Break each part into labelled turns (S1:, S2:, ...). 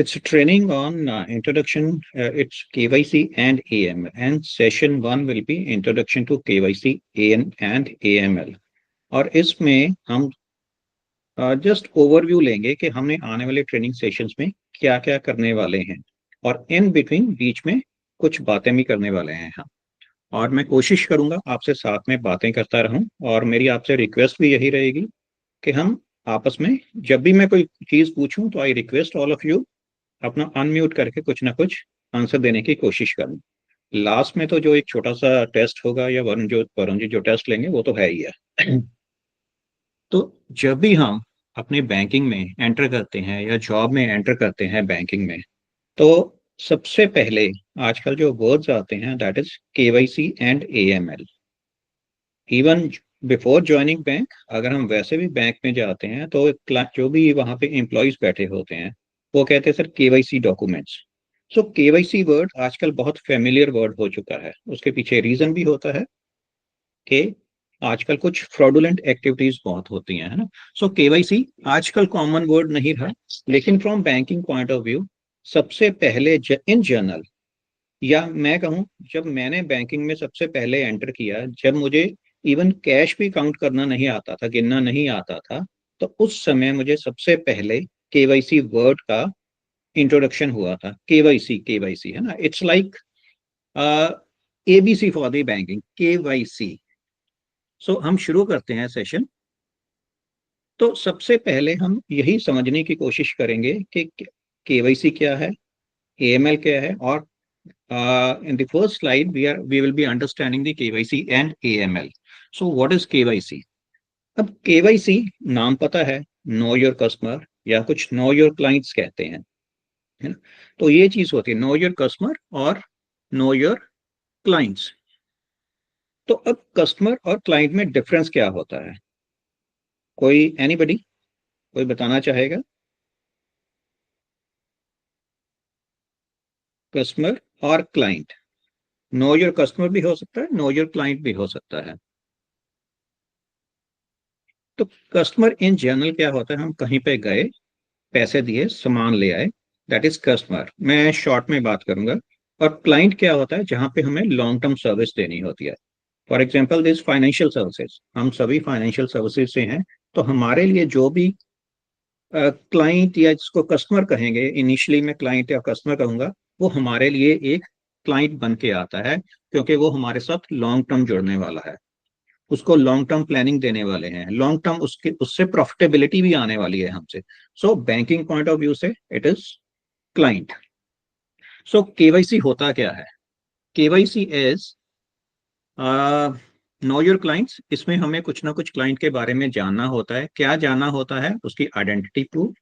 S1: It's a training on introduction. It's KYC and AML, and session one will be introduction to KYC and AML. और इसमें हम just overview लेंगे कि हमने आने वाले ट्रेनिंग सेशंस में क्या क्या करने वाले हैं, और इन बिटवीन बीच में कुछ बातें भी करने वाले हैं हम। और मैं कोशिश करूंगा आपसे साथ में बातें करता रहूं, और मेरी आपसे रिक्वेस्ट भी यही रहेगी कि हम आपस में जब भी मैं कोई चीज पूछूं तो I request all of you अपना अनम्यूट करके कुछ ना कुछ आंसर देने की कोशिश करूं। लास्ट में तो जो एक छोटा सा टेस्ट होगा, या वरुण जी जो टेस्ट लेंगे वो तो है ही है। तो जब भी हम अपने बैंकिंग में एंटर करते हैं या जॉब में एंटर करते हैं बैंकिंग में, तो सबसे पहले आजकल जो वर्ड्स आते हैं that is KYC and AML. Even before joining bank, अगर हम वैसे भी बैंक में जाते हैं तो जो भी वहां पे एम्प्लॉयज बैठे होते हैं वो कहते हैं सर केवाईसी डॉक्यूमेंट्स। सो केवाईसी वर्ड आजकल बहुत फेमिलियर वर्ड हो चुका है। उसके पीछे रीजन भी होता है कि आजकल कुछ फ्रॉडुलेंट एक्टिविटीज बहुत होती हैं, है ना। सो केवाईसी आजकल कॉमन वर्ड नहीं रहा, लेकिन from banking point of view सबसे पहले इन जनरल, या मैं कहूँ जब मैंने बैंकिंग में सबसे पहले एंटर किया, जब मुझे इवन कैश भी काउंट करना नहीं आता था, गिनना नहीं आता था, तो उस समय मुझे सबसे पहले केवाईसी वर्ड का इंट्रोडक्शन हुआ था। केवाईसी केवाईसी है ना, it's like ABC for the banking, KYC. So हम शुरू करते हैं सेशन। तो सबसे पहले हम यही समझने की कोशिश करेंगे कि केवाईसी क्या है, एएमएल क्या है, और in the first slide we will be understanding the KYC and AML. So what is KYC? अब KYC नाम पता है, नो योर कस्टमर, या कुछ नो योर क्लाइंट्स कहते हैं, है ना। तो ये चीज होती है नो योर कस्टमर और नो योर क्लाइंट्स। तो अब कस्टमर और क्लाइंट में डिफरेंस क्या होता है? कोई एनीबडी कोई बताना चाहेगा? कस्टमर और क्लाइंट, नो योर कस्टमर भी हो सकता है, नो योर क्लाइंट भी हो सकता है। तो कस्टमर इन जनरल क्या होता है, हम कहीं पे गए, पैसे दिए, सामान ले आए, दैट इज कस्टमर। मैं शॉर्ट में बात करूंगा। और क्लाइंट क्या होता है, जहां पे हमें लॉन्ग टर्म सर्विस देनी होती है। For example this financial services, हम सभी फाइनेंशियल सर्विसेज से हैं, तो हमारे लिए जो भी क्लाइंट या जिसको कस्टमर कहेंगे, इनिशियली मैं क्लाइंट या कस्टमर कहूंगा, वो हमारे लिए एक क्लाइंट बन के आता है, क्योंकि वो हमारे साथ लॉन्ग टर्म जुड़ने वाला है। उसको लॉन्ग टर्म प्लानिंग देने वाले हैं, लॉन्ग टर्म उसके उससे प्रॉफिटेबिलिटी भी आने वाली है हमसे। So banking point of view से it is client. So KYC होता क्या है? KYC is know your clients. इसमें हमें कुछ ना कुछ क्लाइंट के बारे में जानना होता है। क्या जानना होता है? उसकी आइडेंटिटी प्रूफ,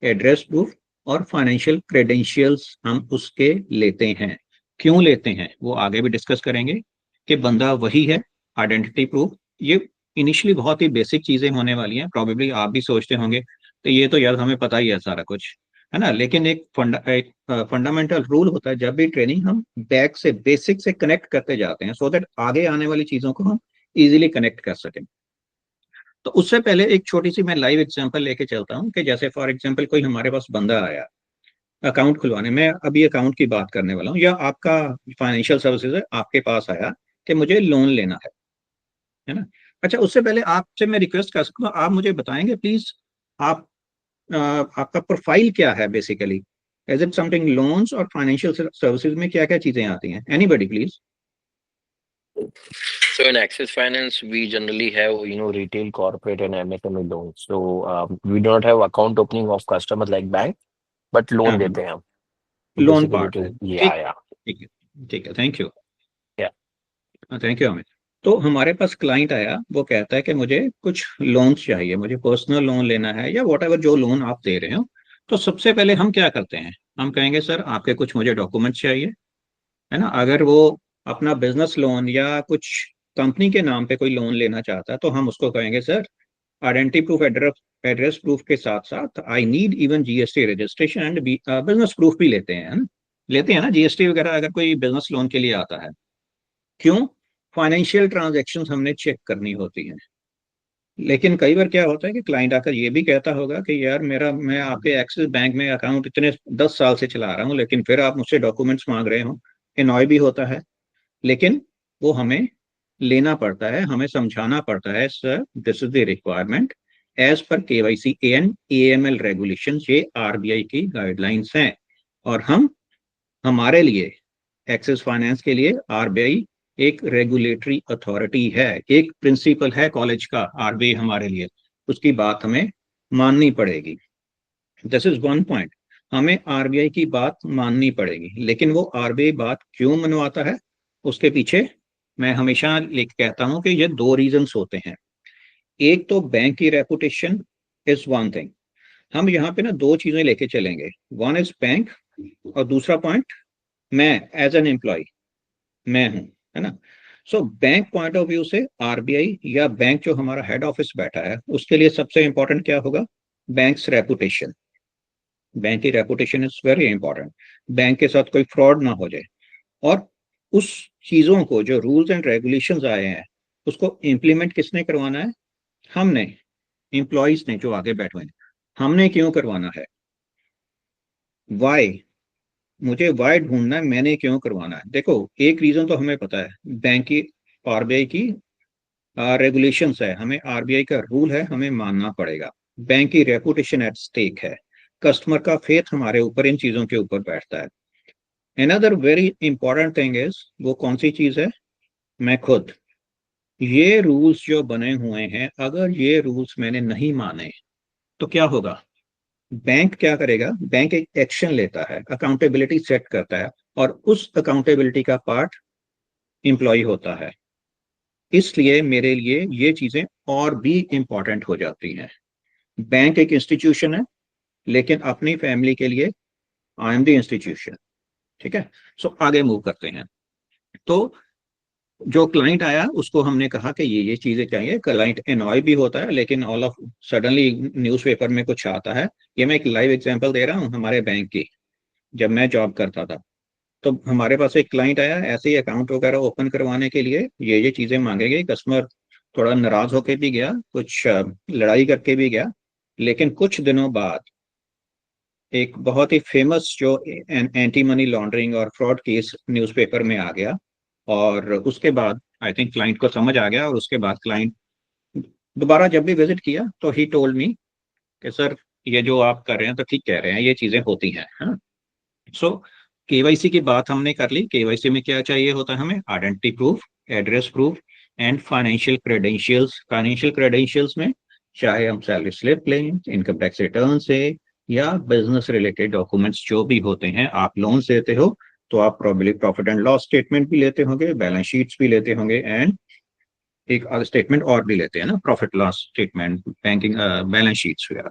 S1: एड्रेस प्रूफ और फाइनेंशियल क्रेडेंशियल्स हम उसके लेते हैं। क्यों लेते हैं वो आगे भी डिस्कस करेंगे कि बंदा वही है। आइडेंटिटी प्रूफ ये इनिशियली बहुत ही बेसिक चीजें होने वाली हैं, प्रॉबेबली आप भी सोचते होंगे तो ये तो यार हमें पता ही है सारा कुछ, है ना। लेकिन एक फंडामेंटल रूल होता है, जब भी ट्रेनिंग हम बैक से बेसिक से कनेक्ट करते जाते हैं, सो दैट आगे आने वाली चीजों को हम इजीली कनेक्ट कर सकें। तो उससे पहले एक छोटी सी मैं लाइव एग्जांपल लेके चलता हूँ कि जैसे फॉर एग्जांपल कोई हमारे पास बंदा आया अकाउंट खुलवाने में, अभी अकाउंट की बात करने वाला हूँ, या आपका फाइनेंशियल सर्विसेज है, आपके पास आया कि मुझे लोन लेना है ना। अच्छा, उससे पहले आपसे मैं रिक्वेस्ट कर सकता हूँ, आप मुझे बताएंगे प्लीज, आप आपका प्रोफाइल क्या है basically? Is it something loans और फाइनेंशियल सर्विसेज में क्या क्या चीजें आती हैं? Anybody please.
S2: So in Axis Finance, we generally have, retail, corporate, and MSME loans. So we do not have account opening of customers like bank, but
S1: हाँ
S2: loan
S1: हाँ,
S2: देते हैं हम. So
S1: loan
S2: basically,
S1: part
S2: it
S1: है,
S2: is, yeah,
S1: ठीक
S2: yeah,
S1: ठीक है, ठीक है, thank you.
S2: yeah.
S1: Thank you Amit. तो हमारे पास क्लाइंट आया, वो कहता है कि मुझे कुछ लोन्स चाहिए, मुझे पर्सनल लोन लेना है, या वॉट एवर जो लोन आप दे रहे हो। तो सबसे पहले हम क्या करते हैं, हम कहेंगे सर आपके कुछ मुझे डॉक्यूमेंट्स चाहिए, है ना। अगर वो अपना बिजनेस लोन या कुछ कंपनी के नाम पे कोई लोन लेना चाहता है, तो हम उसको कहेंगे sir identity proof, address address proof के साथ साथ I need even GST registration and business proof भी लेते हैं, है ना। लेते हैं ना जीएसटी वगैरह अगर कोई बिजनेस लोन के लिए आता है। क्यों? फाइनेंशियल ट्रांजैक्शंस हमने चेक करनी होती हैं। लेकिन कई बार क्या होता है कि क्लाइंट आकर ये भी कहता होगा कि यार मैं आपके एक्सिस बैंक में अकाउंट इतने 10 साल से चला रहा हूँ, लेकिन फिर आप मुझसे डॉक्यूमेंट्स मांग रहे हो। एनॉय भी होता है, लेकिन वो हमें लेना पड़ता है, हमें समझाना पड़ता है, sir this is the requirement as per KYC and AML regulation, ये आरबीआई की गाइडलाइंस हैं। और हमारे लिए, एक्सिस फाइनेंस के लिए आरबीआई एक रेगुलेटरी अथॉरिटी है, एक प्रिंसिपल है कॉलेज का आरबीआई हमारे लिए, उसकी बात हमें माननी पड़ेगी। दिस इज वन पॉइंट, हमें आरबीआई की बात माननी पड़ेगी। लेकिन वो आरबीआई बात क्यों मनवाता है, उसके पीछे मैं हमेशा लिख कहता हूं कि ये दो रीजंस होते हैं। एक तो बैंक की रेपुटेशन इज वन थिंग, हम यहाँ पे ना दो चीजें लेके चलेंगे, वन इज बैंक और दूसरा पॉइंट मैं एज एन एम्प्लॉय, मैं हूं, है ना। So bank point of view से आरबीआई या बैंक जो हमारा हेड ऑफिस बैठा है, उसके लिए सबसे इंपॉर्टेंट क्या होगा, बैंक्स रेपुटेशन। बैंक की reputation is very important, bank के साथ कोई फ्रॉड ना हो जाए। और उस चीजों को, जो रूल्स एंड रेगुलेशंस आए हैं, उसको इम्प्लीमेंट किसने करवाना है, हमने, एम्प्लॉयज ने जो आगे बैठे हैं। हमने क्यों करवाना है, वाई, मुझे वाई ढूंढना है, मैंने क्यों करवाना है। देखो, एक रीजन तो हमें पता है, बैंक की, आरबीआई की रेगुलेशंस है, हमें आरबीआई का रूल है, हमें मानना पड़ेगा। बैंक की रेपुटेशन एट स्टेक है, कस्टमर का फेथ हमारे ऊपर, इन चीजों के ऊपर बैठता है। Another very important thing is, वो कौन सी चीज है, मैं खुद, ये रूल्स जो बने हुए हैं, अगर ये रूल्स मैंने नहीं माने तो क्या होगा, बैंक क्या करेगा, बैंक एक एक्शन लेता है, अकाउंटेबिलिटी सेट करता है, और उस अकाउंटेबिलिटी का पार्ट एम्प्लॉय होता है। इसलिए मेरे लिए ये चीजें और भी इंपॉर्टेंट हो जाती हैं। बैंक एक इंस्टीट्यूशन है, लेकिन अपनी फैमिली के लिए आई एम द इंस्टीट्यूशन। ठीक है, सो आगे मूव करते हैं। तो जो क्लाइंट आया उसको हमने कहा कि ये चीजें चाहिए, क्लाइंट एनॉय भी होता है, लेकिन ऑल ऑफ सडनली न्यूज़पेपर में कुछ आता है। ये मैं एक लाइव एग्जांपल दे रहा हूँ हमारे बैंक की, जब मैं जॉब करता था। तो हमारे पास एक क्लाइंट आया ऐसे ही अकाउंट वगैरह ओपन करवाने के लिए, ये चीजें मांगेंगे, कस्टमर थोड़ा नाराज होके भी गया, कुछ लड़ाई करके भी गया। लेकिन कुछ दिनों बाद एक बहुत ही फेमस जो एंटी मनी लॉन्ड्रिंग और फ्रॉड केस न्यूज़पेपर में आ गया, और उसके बाद आई थिंक क्लाइंट को समझ आ गया, और उसके बाद क्लाइंट दोबारा जब भी विजिट किया तो ही टोल्ड मी कि सर, ये जो आप कर रहे हैं तो ठीक कह रहे हैं, ये चीजें होती हैं, है ना। सो केवाईसी की बात हमने कर ली। केवाईसी में क्या चाहिए होता है हमें, identity proof, address proof and financial credentials. Financial credentials में चाहे हम सैलरी स्लिप लें, इनकम टैक्स रिटर्न से, या बिजनेस रिलेटेड डॉक्यूमेंट्स जो भी होते हैं, आप लोन लेते हो तो आप probably profit and loss statement भी लेते होंगे, बैलेंस शीट्स भी लेते होंगे, एंड एक स्टेटमेंट और भी लेते हैं ना, profit loss statement, banking balance sheets वगैरह।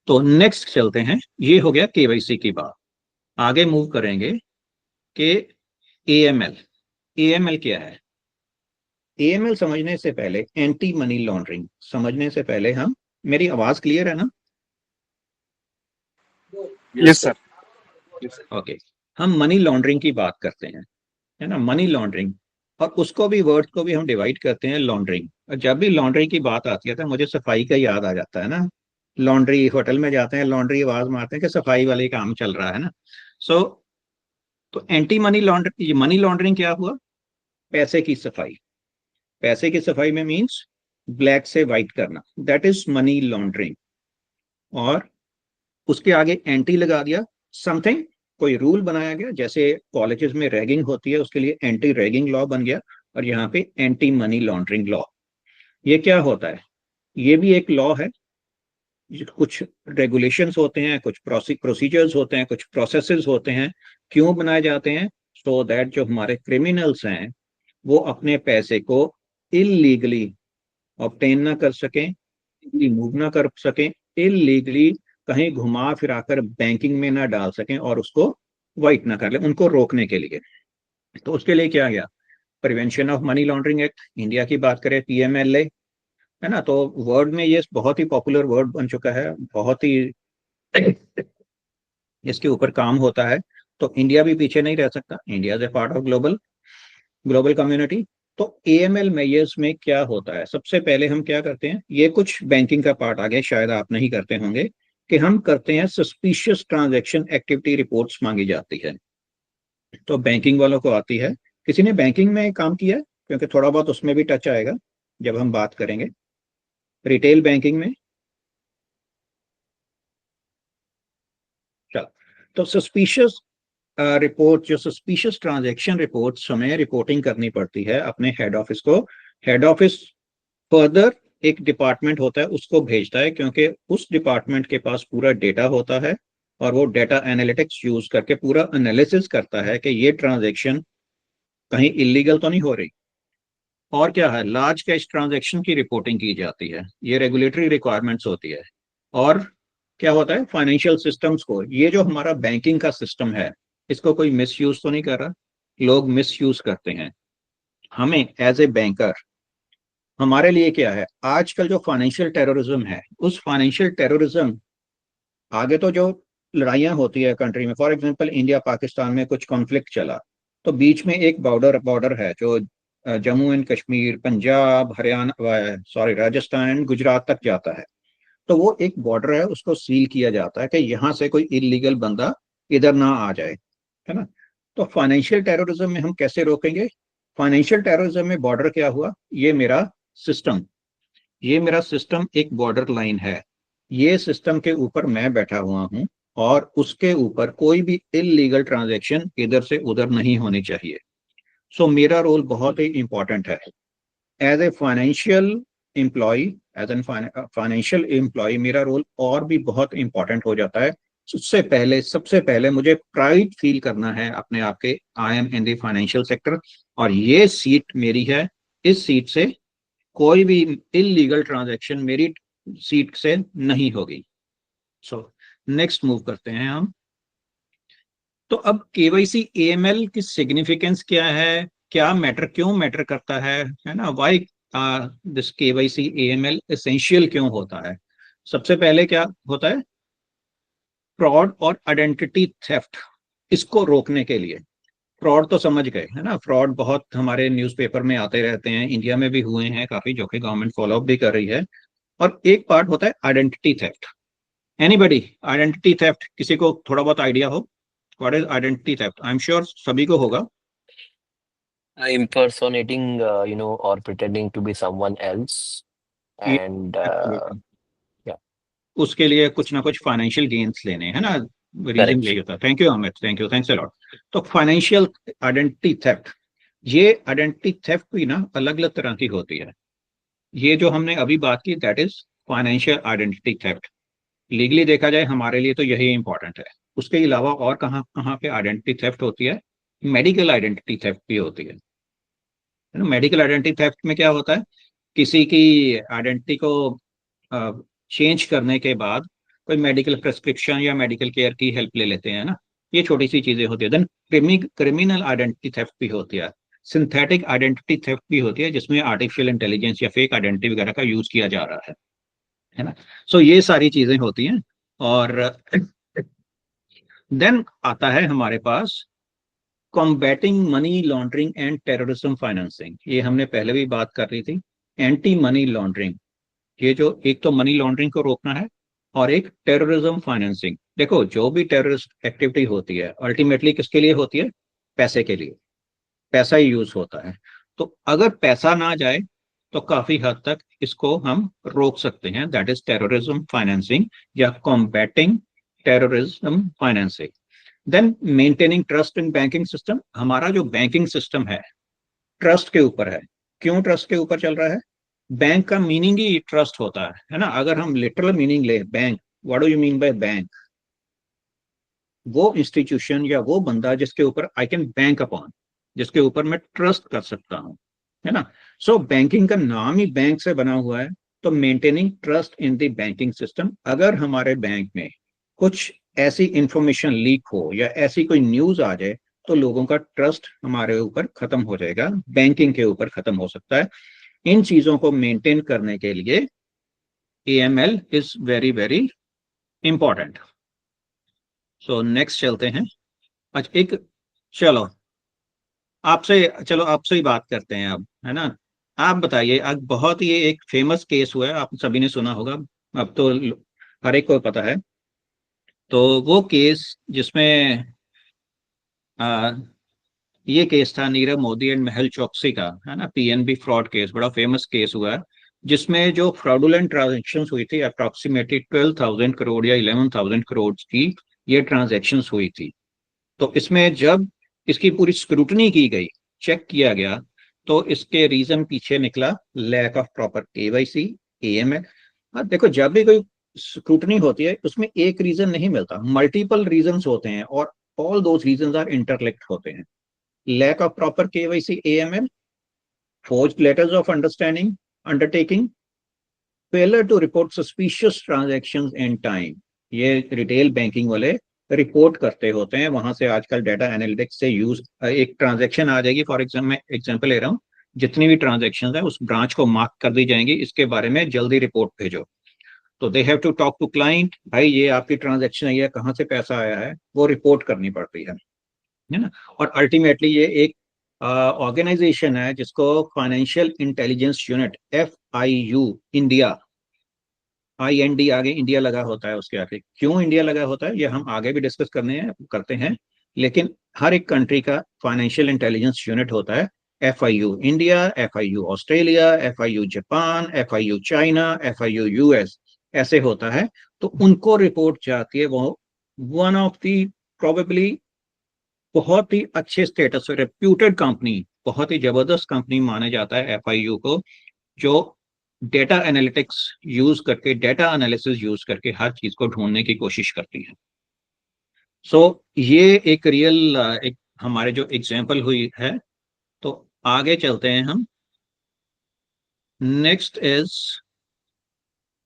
S1: तो नेक्स्ट चलते हैं, ये हो गया केवाईसी की बात। आगे मूव करेंगे कि एएमएल। एएमएल क्या है, एएमएल समझने से पहले, एंटी मनी लॉन्ड्रिंग समझने से पहले हम, मेरी आवाज क्लियर है ना,
S3: यस सर।
S1: ओके। हम मनी लॉन्ड्रिंग की बात करते हैं, है ना, मनी लॉन्ड्रिंग, और उसको भी, वर्ड को भी हम डिवाइड करते हैं लॉन्ड्रिंग। और जब भी लॉन्ड्री की बात आती है तो मुझे सफाई का याद आ जाता है ना, लॉन्ड्री, होटल में जाते हैं, लॉन्ड्री आवाज मारते हैं कि सफाई वाले काम चल रहा है ना। सो तो anti money laundering, money laundering क्या हुआ, पैसे की सफाई। पैसे की सफाई में मीन्स ब्लैक से व्हाइट करना, दैट इज मनी लॉन्ड्रिंग। और उसके आगे एंटी लगा दिया, समथिंग, कोई रूल बनाया गया, जैसे कॉलेजेस में रैगिंग होती है, उसके लिए एंटी रैगिंग लॉ बन गया, और यहाँ पे एंटी मनी लॉन्ड्रिंग लॉ। ये क्या होता है, ये भी एक लॉ है, कुछ रेगुलेशंस होते हैं, कुछ प्रोसीजर्स होते हैं, कुछ प्रोसेसेस होते हैं। क्यों बनाए जाते हैं, सो दैट जो हमारे क्रिमिनल्स हैं वो अपने पैसे को इलीगली ऑब्टेन ना कर सकें, मूव ना कर सकें, इलीगली कहीं घुमा फिरा कर बैंकिंग में ना डाल सकें, और उसको वाइट ना कर ले, उनको रोकने के लिए। तो उसके लिए क्या गया, prevention of money laundering act, India की बात करें पीएमएलए, है ना। तो वर्ड में ये बहुत ही पॉपुलर वर्ड बन चुका है, बहुत ही इसके ऊपर काम होता है। तो इंडिया भी पीछे नहीं रह सकता, India is A part of global global community. तो AML मेजर्स में क्या होता है, सबसे पहले हम क्या करते हैं, ये कुछ बैंकिंग का पार्ट आ गया, शायद आप नहीं करते होंगे, कि हम करते हैं सस्पिशियस ट्रांजैक्शन एक्टिविटी रिपोर्ट्स मांगी जाती है। तो बैंकिंग वालों को आती है। किसी ने बैंकिंग में काम किया है? क्योंकि थोड़ा बहुत उसमें भी टच आएगा जब हम बात करेंगे रिटेल बैंकिंग में। चलो, तो सस्पिशियस रिपोर्ट, जो सस्पिशियस ट्रांजैक्शन रिपोर्ट्स हमें रिपोर्टिंग करनी पड़ती है अपने हेड ऑफिस को। हेड ऑफिस फर्दर एक डिपार्टमेंट होता है उसको भेजता है, क्योंकि उस डिपार्टमेंट के पास पूरा डेटा होता है और वो डेटा एनालिटिक्स यूज करके पूरा एनालिसिस करता है कि ये ट्रांजैक्शन कहीं इलीगल तो नहीं हो रही। और क्या है, लार्ज कैश ट्रांजैक्शन की रिपोर्टिंग की जाती है, ये रेगुलेटरी रिक्वायरमेंट्स होती है। और क्या होता है, फाइनेंशियल सिस्टम्स को, ये जो हमारा बैंकिंग का सिस्टम है, इसको कोई मिसयूज तो नहीं कर रहा? लोग मिसयूज करते हैं। हमें एज ए बैंकर, हमारे लिए क्या है, आजकल जो फाइनेंशियल टेररिज्म है, उस फाइनेंशियल टेररिज्म, आगे तो जो लड़ाइयां होती है कंट्री में, फॉर एग्जांपल इंडिया पाकिस्तान में कुछ कॉन्फ्लिक्ट चला, तो बीच में एक बॉर्डर बॉर्डर है जो Jammu and Kashmir, Punjab, Haryana, sorry, Rajasthan and Gujarat तक जाता है। तो वो एक बॉर्डर है, उसको सील किया जाता है कि यहाँ से कोई इलीगल बंदा इधर ना आ जाए, है ना। तो फाइनेंशियल टेररिज्म में हम कैसे रोकेंगे? फाइनेंशियल टेररिज्म में बॉर्डर क्या हुआ, ये मेरा सिस्टम, ये मेरा सिस्टम एक बॉर्डर लाइन है। ये सिस्टम के ऊपर मैं बैठा हुआ हूं और उसके ऊपर कोई भी इलीगल ट्रांजैक्शन इधर से उधर नहीं होनी चाहिए। सो मेरा रोल बहुत ही इंपॉर्टेंट है as a financial employ. As an financial employ मेरा रोल और भी बहुत इंपॉर्टेंट हो जाता है। सबसे पहले मुझे प्राइड फील करना है अपने आप के, I am in the financial sector और ये सीट मेरी है। इस सीट से कोई भी इलीगल ट्रांजैक्शन मेरी सीट से नहीं होगी। सो नेक्स्ट मूव करते हैं हम। तो अब केवाईसी एएमएल की सिग्निफिकेंस क्या है, क्या मैटर, क्यों मैटर करता है ना, why this KYC AML essential क्यों होता है? सबसे पहले क्या होता है, फ्रॉड और आइडेंटिटी थेफ्ट, इसको रोकने के लिए। फ्रॉड तो समझ गए है ना, फ्रॉड बहुत हमारे न्यूज़पेपर में आते रहते हैं, इंडिया में भी हुए हैं काफी, जो कि गवर्नमेंट फॉलो अप भी कर रही है। और एक पार्ट होता है identity theft. Anybody, identity theft किसी को थोड़ा बहुत आइडिया हो? What is identity theft? I am sure सभी को होगा।
S2: Impersonating, or pretending to be someone else.
S1: ये
S2: And
S1: एब्सोल्युटली,
S2: yeah,
S1: उसके लिए कुछ ना कुछ फाइनेंशियल गेन्स लेने, है ना, रीजन
S2: correct.
S1: यही होता है। Thank you Amit, thank you, thanks a lot. तो फाइनेंशियल आइडेंटिटी थेफ्ट, ये आइडेंटिटी थेफ्ट भी ना अलग अलग तरह की होती है। ये जो हमने अभी बात की, that is financial identity theft. Legally देखा जाए हमारे लिए तो यही इंपॉर्टेंट है। उसके अलावा और कहाँ कहाँ पे आइडेंटिटी थेफ्ट होती है? मेडिकल आइडेंटिटी थेफ्ट भी होती है ना। मेडिकल आइडेंटिटी थेफ्ट में क्या होता है, किसी की आइडेंटिटी को चेंज करने के बाद कोई मेडिकल प्रेस्क्रिप्शन या मेडिकल केयर की हेल्प ले लेते हैं ना, ये छोटी सी चीजें होती है। देन क्रिमिनल आइडेंटिटी थेफ्ट भी होती है, सिंथेटिक आइडेंटिटी थेफ्ट भी होती है, जिसमें आर्टिफिशियल इंटेलिजेंस या फेक आइडेंटिटी वगैरह का यूज किया जा रहा है ना। सो ये सारी चीजें होती हैं। और देन आता है हमारे पास combating money laundering and terrorism financing, ये हमने पहले भी बात कर रही थी। एंटी मनी लॉन्ड्रिंग, ये जो एक तो मनी लॉन्ड्रिंग को रोकना है, और एक टेररिज्म फाइनेंसिंग। देखो, जो भी टेररिस्ट एक्टिविटी होती है अल्टीमेटली किसके लिए होती है? पैसे के लिए, पैसा ही यूज होता है। तो अगर पैसा ना जाए तो काफी हद तक इसको हम रोक सकते हैं, दैट इज टेररिज्म फाइनेंसिंग या combating terrorism financing. Then maintaining trust in banking system, हमारा जो बैंकिंग सिस्टम है ट्रस्ट के ऊपर है। क्यों ट्रस्ट के ऊपर चल रहा है? बैंक का मीनिंग ही ट्रस्ट होता है ना। अगर हम लिटरल मीनिंग ले bank, what do you mean by bank? वो इंस्टीट्यूशन या वो बंदा जिसके ऊपर आई कैन बैंक अपॉन, जिसके ऊपर मैं ट्रस्ट कर सकता हूँ, है ना। सो बैंकिंग का नाम ही बैंक से बना हुआ है। तो maintaining trust in the banking system, अगर हमारे बैंक में कुछ ऐसी इंफॉर्मेशन लीक हो या ऐसी कोई न्यूज आ जाए, तो लोगों का ट्रस्ट हमारे ऊपर खत्म हो जाएगा, बैंकिंग के ऊपर खत्म हो सकता है। इन चीजों को मेंटेन करने के लिए AML is very very important. So next चलते हैं। अच्छा, एक, चलो, आपसे, चलो आपसे ही बात करते हैं अब, है ना। आप बताइए, आज बहुत ही एक फेमस केस हुआ है, आप सभी ने सुना होगा, अब तो हर एक को पता है। तो वो केस जिसमें आ, ये केस था नीरव मोदी एंड मेहुल चोकसी का, है ना, पीएनबी फ्रॉड केस, बड़ा फेमस केस हुआ है। जिसमें जो फ्रॉडुलेंट ट्रांजेक्शन हुई थी, अप्रोक्सीमेटली 12,000 करोड़ या 11,000 करोड़ की ये ट्रांजेक्शन हुई थी। तो इसमें जब इसकी पूरी स्क्रूटनी की गई, चेक किया गया, तो इसके रीजन पीछे निकला lack of proper KYC, AML. देखो, जब भी कोई स्क्रूटनी होती है उसमें एक रीजन नहीं मिलता, मल्टीपल रीजंस होते हैं, और all those reasons are interlinked होते हैं। Lack of proper KYC, AML, forged letters of undertaking, failure to report suspicious transactions in time। ये रिटेल बैंकिंग वाले रिपोर्ट करते होते हैं, वहां से आजकल डाटा एनालिटिक्स से यूज, एक ट्रांजैक्शन आ जाएगी, फॉर एग्जाम्पल मैं एग्जांपल ले रहा हूँ, जितनी भी ट्रांजैक्शन है उस ब्रांच को मार्क कर दी जाएंगी, इसके बारे में जल्दी रिपोर्ट भेजो। तो they have to talk to client, भाई ये आपकी ट्रांजैक्शन आई है, कहाँ से पैसा आया है, वो रिपोर्ट करनी पड़ती है ना। और अल्टीमेटली ये एक ऑर्गेनाइजेशन है जिसको financial intelligence unit, FIU, India, IND आगे इंडिया लगा होता है, उसके आगे क्यों इंडिया लगा होता है ये हम आगे भी डिस्कस करते हैं। लेकिन हर एक कंट्री का फाइनेंशियल इंटेलिजेंस यूनिट होता है। FIU India, FIU Australia, FIU Japan, FIU China, FIU US, ऐसे होता है। तो उनको रिपोर्ट जाती है, वो वन ऑफ दी प्रोबेबली बहुत ही अच्छे स्टेटस, रेप्यूटेड कंपनी, बहुत ही जबरदस्त कंपनी माना जाता है FIU को, जो डेटा एनालिटिक्स यूज करके, डेटा एनालिसिस यूज करके हर चीज को ढूंढने की कोशिश करती है। सो ये एक रियल, एक हमारे जो एग्जाम्पल हुई है। तो आगे चलते हैं हम। नेक्स्ट इज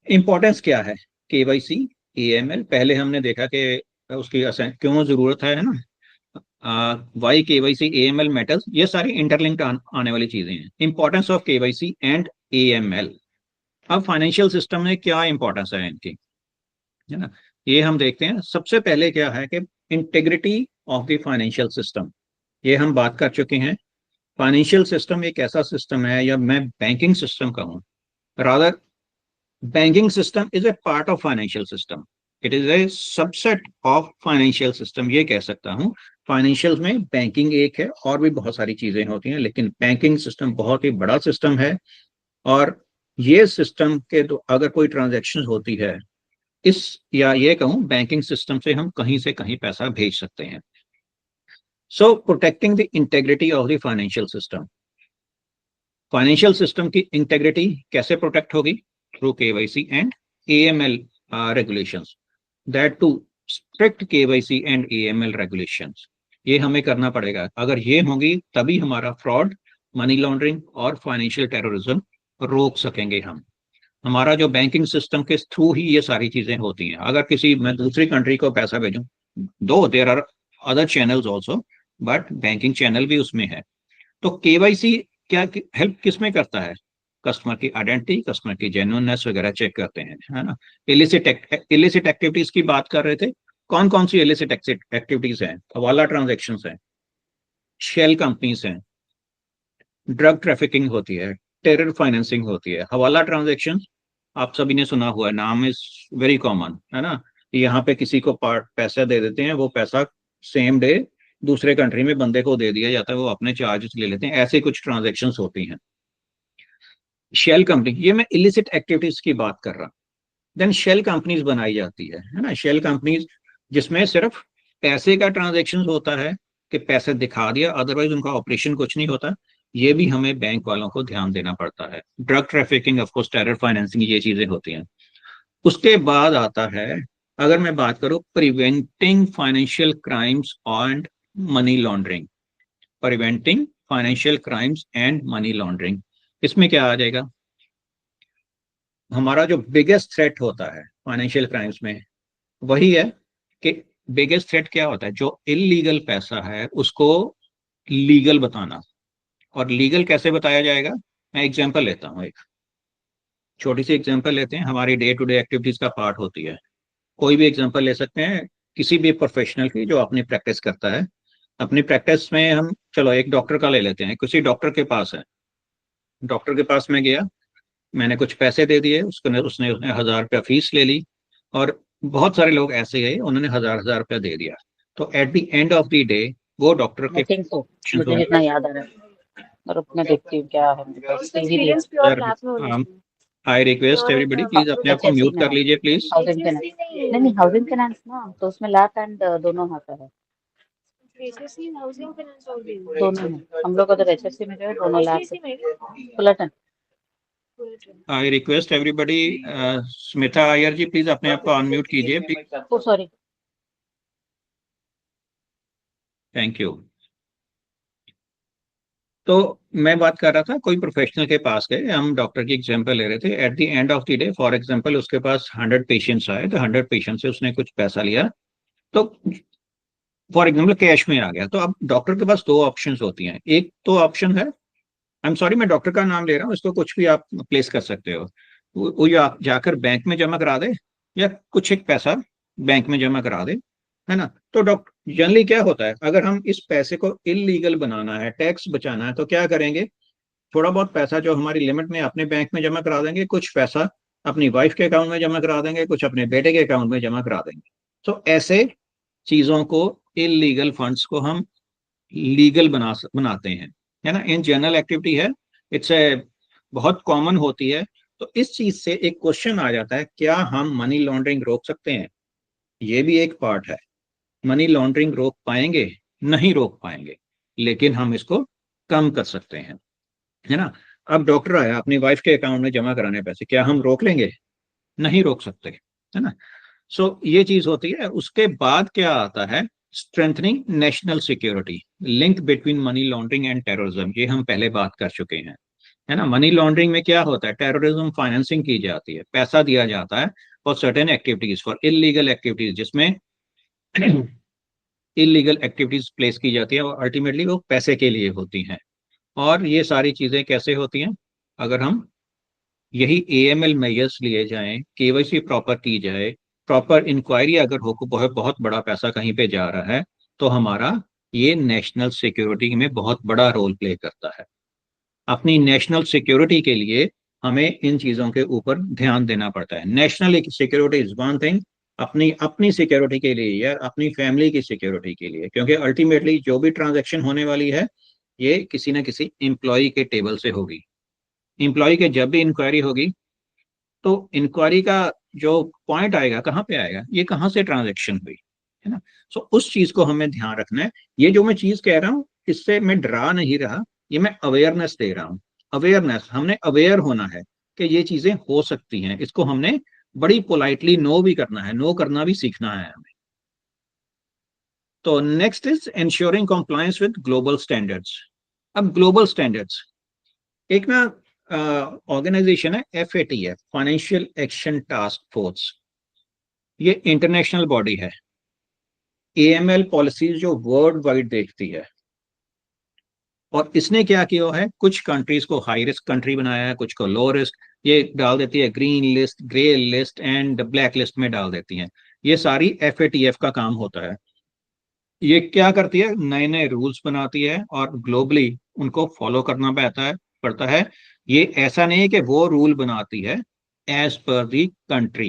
S1: इंपॉर्टेंस क्या है KYC, AML। पहले हमने देखा कि उसकी क्यों जरूरत है ना, वाई KYC AML मैटर्स, ये सारी इंटरलिंक्ड आने वाली चीजें हैं। Importance of KYC and AML। अब फाइनेंशियल सिस्टम में क्या इंपॉर्टेंस है इनकी, है ना, ये हम देखते हैं। सबसे पहले क्या है कि integrity of the financial system, ये हम बात कर चुके हैं। फाइनेंशियल सिस्टम एक ऐसा सिस्टम है, या मैं बैंकिंग सिस्टम कहूँ, rather banking system is a part of financial system, it is a subset of financial system, ये कह सकता हूँ। फाइनेंशियल में बैंकिंग एक है, और भी बहुत सारी चीजें होती हैं, लेकिन बैंकिंग सिस्टम बहुत ही बड़ा सिस्टम है। और ये सिस्टम के तो अगर कोई ट्रांजेक्शन होती है इस, या ये कहूँ बैंकिंग सिस्टम से हम कहीं से कहीं पैसा भेज सकते हैं। So protecting the integrity of the financial system, financial system की इंटेग्रिटी कैसे प्रोटेक्ट होगी, through KYC and AML regulations, that to strict KYC and AML regulations. ये हमें करना पड़ेगा, अगर ये होंगी तभी हमारा फ्रॉड, मनी लॉन्ड्रिंग और फाइनेंशियल टेररिज्म रोक सकेंगे हम। हमारा जो बैंकिंग सिस्टम के थ्रू ही ये सारी चीजें होती हैं। अगर किसी, मैं दूसरी कंट्री को पैसा भेजूं, though there are other channels also, but banking channel भी उसमें है। तो KYC क्या हेल्प किस में करता है, कस्टमर की आइडेंटिटी, कस्टमर की जेन्युइननेस वगैरह चेक करते हैं, है ना। इलिसिट एक्टिविटीज की बात कर रहे थे, कौन कौन सी इलिसिट एक्टिविटीज हैं, हवाला ट्रांजेक्शन हैं, शेल कंपनीज हैं, ड्रग ट्रैफिकिंग होती है, टेरर फाइनेंसिंग होती है। हवाला ट्रांजेक्शन आप सभी ने सुना हुआ है, नाम इज वेरी कॉमन, है ना। यहाँ पे किसी को पैसा दे देते हैं, वो पैसा सेम डे दूसरे कंट्री में बंदे को दे दिया जाता है, वो अपने चार्जेस ले लेते हैं, ऐसे कुछ ट्रांजेक्शन्स होती हैं। शेल कंपनी, ये मैं इलिसिट एक्टिविटीज की बात कर रहा हूँ। देन शेल कंपनीज बनाई जाती है ना। शेल कंपनीज जिसमें सिर्फ पैसे का ट्रांजेक्शन होता है, कि पैसे दिखा दिया, अदरवाइज उनका ऑपरेशन कुछ नहीं होता। ये भी हमें बैंक वालों को ध्यान देना पड़ता है। Drug trafficking, of course terror financing, ये चीजें होती हैं। उसके बाद आता है, अगर मैं बात करूं, preventing financial crimes and money laundering, preventing financial crimes and money laundering, इसमें क्या आ जाएगा, हमारा जो बिगेस्ट थ्रेट होता है फाइनेंशियल क्राइम्स में, वही है कि बिगेस्ट थ्रेट क्या होता है, जो इलीगल पैसा है उसको लीगल बताना। और लीगल कैसे बताया जाएगा, मैं एग्जांपल लेता हूँ, एक छोटी सी एग्जांपल लेते हैं, हमारी डे टू डे एक्टिविटीज का पार्ट होती है। कोई भी एग्जांपल ले सकते हैं, किसी भी प्रोफेशनल की जो अपनी प्रैक्टिस करता है। अपनी प्रैक्टिस में हम, चलो एक डॉक्टर का ले लेते हैं, किसी डॉक्टर के पास है, डॉक्टर के पास मैं गया, मैंने कुछ पैसे दे दिए उसको, उसने 1,000 रुपया फीस ले ली, और बहुत सारे लोग ऐसे गए उन्होंने 1,000 1,000 रुपया दे दिया। तो at the end of the day वो डॉक्टर
S3: आई
S1: के
S3: थिंक सो,
S1: options
S3: मुझे जितना याद आ रहा है और अपने देखती हूँ क्या है मेरे पास
S4: एक्सपीरियंस प्योर लैब में होना
S1: होंगे।
S4: चाहिए।
S1: आई रिक्वेस्ट
S4: प्योर
S1: एवरीबडी,
S4: एकदम
S1: प्लीज अपने आप को
S3: HFC
S1: म्यूट
S3: में
S1: कर
S3: है,
S1: लीजिए प्लीज।
S3: हाउसिंग फाइनेंस नहीं, हाउसिंग फाइनेंस ना, तो उसमें लैब एंड दोनों आता है,
S4: एचएससी हाउसिंग फाइनेंस और भी
S3: दोनों में। हम लोग अगर HFC में गए दोनों लैब
S4: HSC में
S3: Fullerton.
S1: I request everybody, Smita Iyer ji please अपने आप को अनम्यूट कीजिए please.
S3: Oh sorry.
S1: Thank you. तो मैं बात कर रहा था, कोई प्रोफेशनल के पास गए, हम डॉक्टर की एग्जांपल ले रहे थे, at the end of the day for example उसके पास 100 पेशेंट्स आए, तो 100 पेशेंट से उसने कुछ पैसा लिया, तो फॉर एग्जांपल कैश में आ गया। तो अब डॉक्टर के पास दो ऑप्शंस होती हैं, एक तो ऑप्शन है, आई एम सॉरी मैं डॉक्टर का नाम ले रहा हूँ, इसको कुछ भी आप प्लेस कर सकते हो, वो या जाकर बैंक में जमा करा दे, या कुछ एक पैसा बैंक में जमा करा दे, है ना। तो डॉक्टर जनरली क्या होता है, अगर हम इस पैसे को इलीगल बनाना है, टैक्स बचाना है, तो क्या करेंगे, थोड़ा बहुत पैसा जो हमारी लिमिट में अपने बैंक में जमा करा देंगे, कुछ पैसा अपनी वाइफ के अकाउंट में जमा करा देंगे, कुछ अपने बेटे के अकाउंट में जमा करा देंगे। तो ऐसे चीजों को, इलीगल फंड्स को हम लीगल बनाते हैं, है ना। इन जनरल एक्टिविटी है, इट्स ए बहुत कॉमन होती है। तो इस चीज से एक क्वेश्चन आ जाता है, क्या हम मनी लॉन्ड्रिंग रोक सकते हैं? ये भी एक पार्ट है। मनी लॉन्ड्रिंग रोक पाएंगे? नहीं रोक पाएंगे, लेकिन हम इसको कम कर सकते हैं, है ना। अब डॉक्टर आया अपनी वाइफ के अकाउंट में जमा कराने पैसे, क्या हम रोक लेंगे? नहीं रोक सकते, है ना। सो ये चीज होती है। उसके बाद क्या आता है, strengthening national security, link between money laundering and terrorism, ये हम पहले बात कर चुके हैं, है ना। मनी लॉन्ड्रिंग में क्या होता है, टेररिज्म फाइनेंसिंग की जाती है, पैसा दिया जाता है for certain activities, for illegal activities, जिसमें इलीगल एक्टिविटीज प्लेस की जाती है, और अल्टीमेटली वो पैसे के लिए होती हैं। और ये सारी चीजें कैसे होती हैं, अगर हम यही AML मेजर्स लिए जाएं, KYC प्रॉपर की जाए, प्रॉपर इंक्वायरी अगर हो, बहुत बहुत बड़ा पैसा कहीं पे जा रहा है, तो हमारा ये नेशनल सिक्योरिटी में बहुत बड़ा रोल प्ले करता है। अपनी नेशनल सिक्योरिटी के लिए हमें इन चीजों के ऊपर ध्यान देना पड़ता है। National security is one thing, अपनी अपनी सिक्योरिटी के लिए या अपनी फैमिली की सिक्योरिटी के लिए, क्योंकि अल्टीमेटली जो भी ट्रांजैक्शन होने वाली है, ये किसी ना किसी एम्प्लॉय के टेबल से होगी। एम्प्लॉय के जब भी इंक्वायरी होगी, तो इंक्वायरी का जो पॉइंट आएगा, कहाँ पे आएगा, ये कहाँ से ट्रांजैक्शन हुई, है ना। सो उस चीज को हमें ध्यान रखना है। ये जो मैं चीज कह रहा हूँ, इससे मैं डरा नहीं रहा, ये मैं अवेयरनेस दे रहा हूँ। अवेयरनेस, हमने अवेयर होना है कि ये चीजें हो सकती हैं, इसको हमने बड़ी पोलाइटली नो भी करना है, नो करना भी सीखना है हमें। तो next is ensuring compliance with global standards. अब ग्लोबल स्टैंडर्ड्स, एक ना ऑर्गेनाइजेशन है FATF, financial action task force, ये इंटरनेशनल बॉडी है। AML पॉलिसीज जो वर्ल्ड वाइड देखती है, और इसने क्या किया है, कुछ कंट्रीज को हाई रिस्क कंट्री बनाया है, कुछ को लो रिस्क, ये डाल देती है green list, grey list and black list में डाल देती हैं। ये सारी FATF का काम होता है। ये क्या करती है, नए नए रूल्स बनाती है, और ग्लोबली उनको फॉलो करना पड़ता है। ये ऐसा नहीं है कि वो रूल बनाती है एज पर दी कंट्री,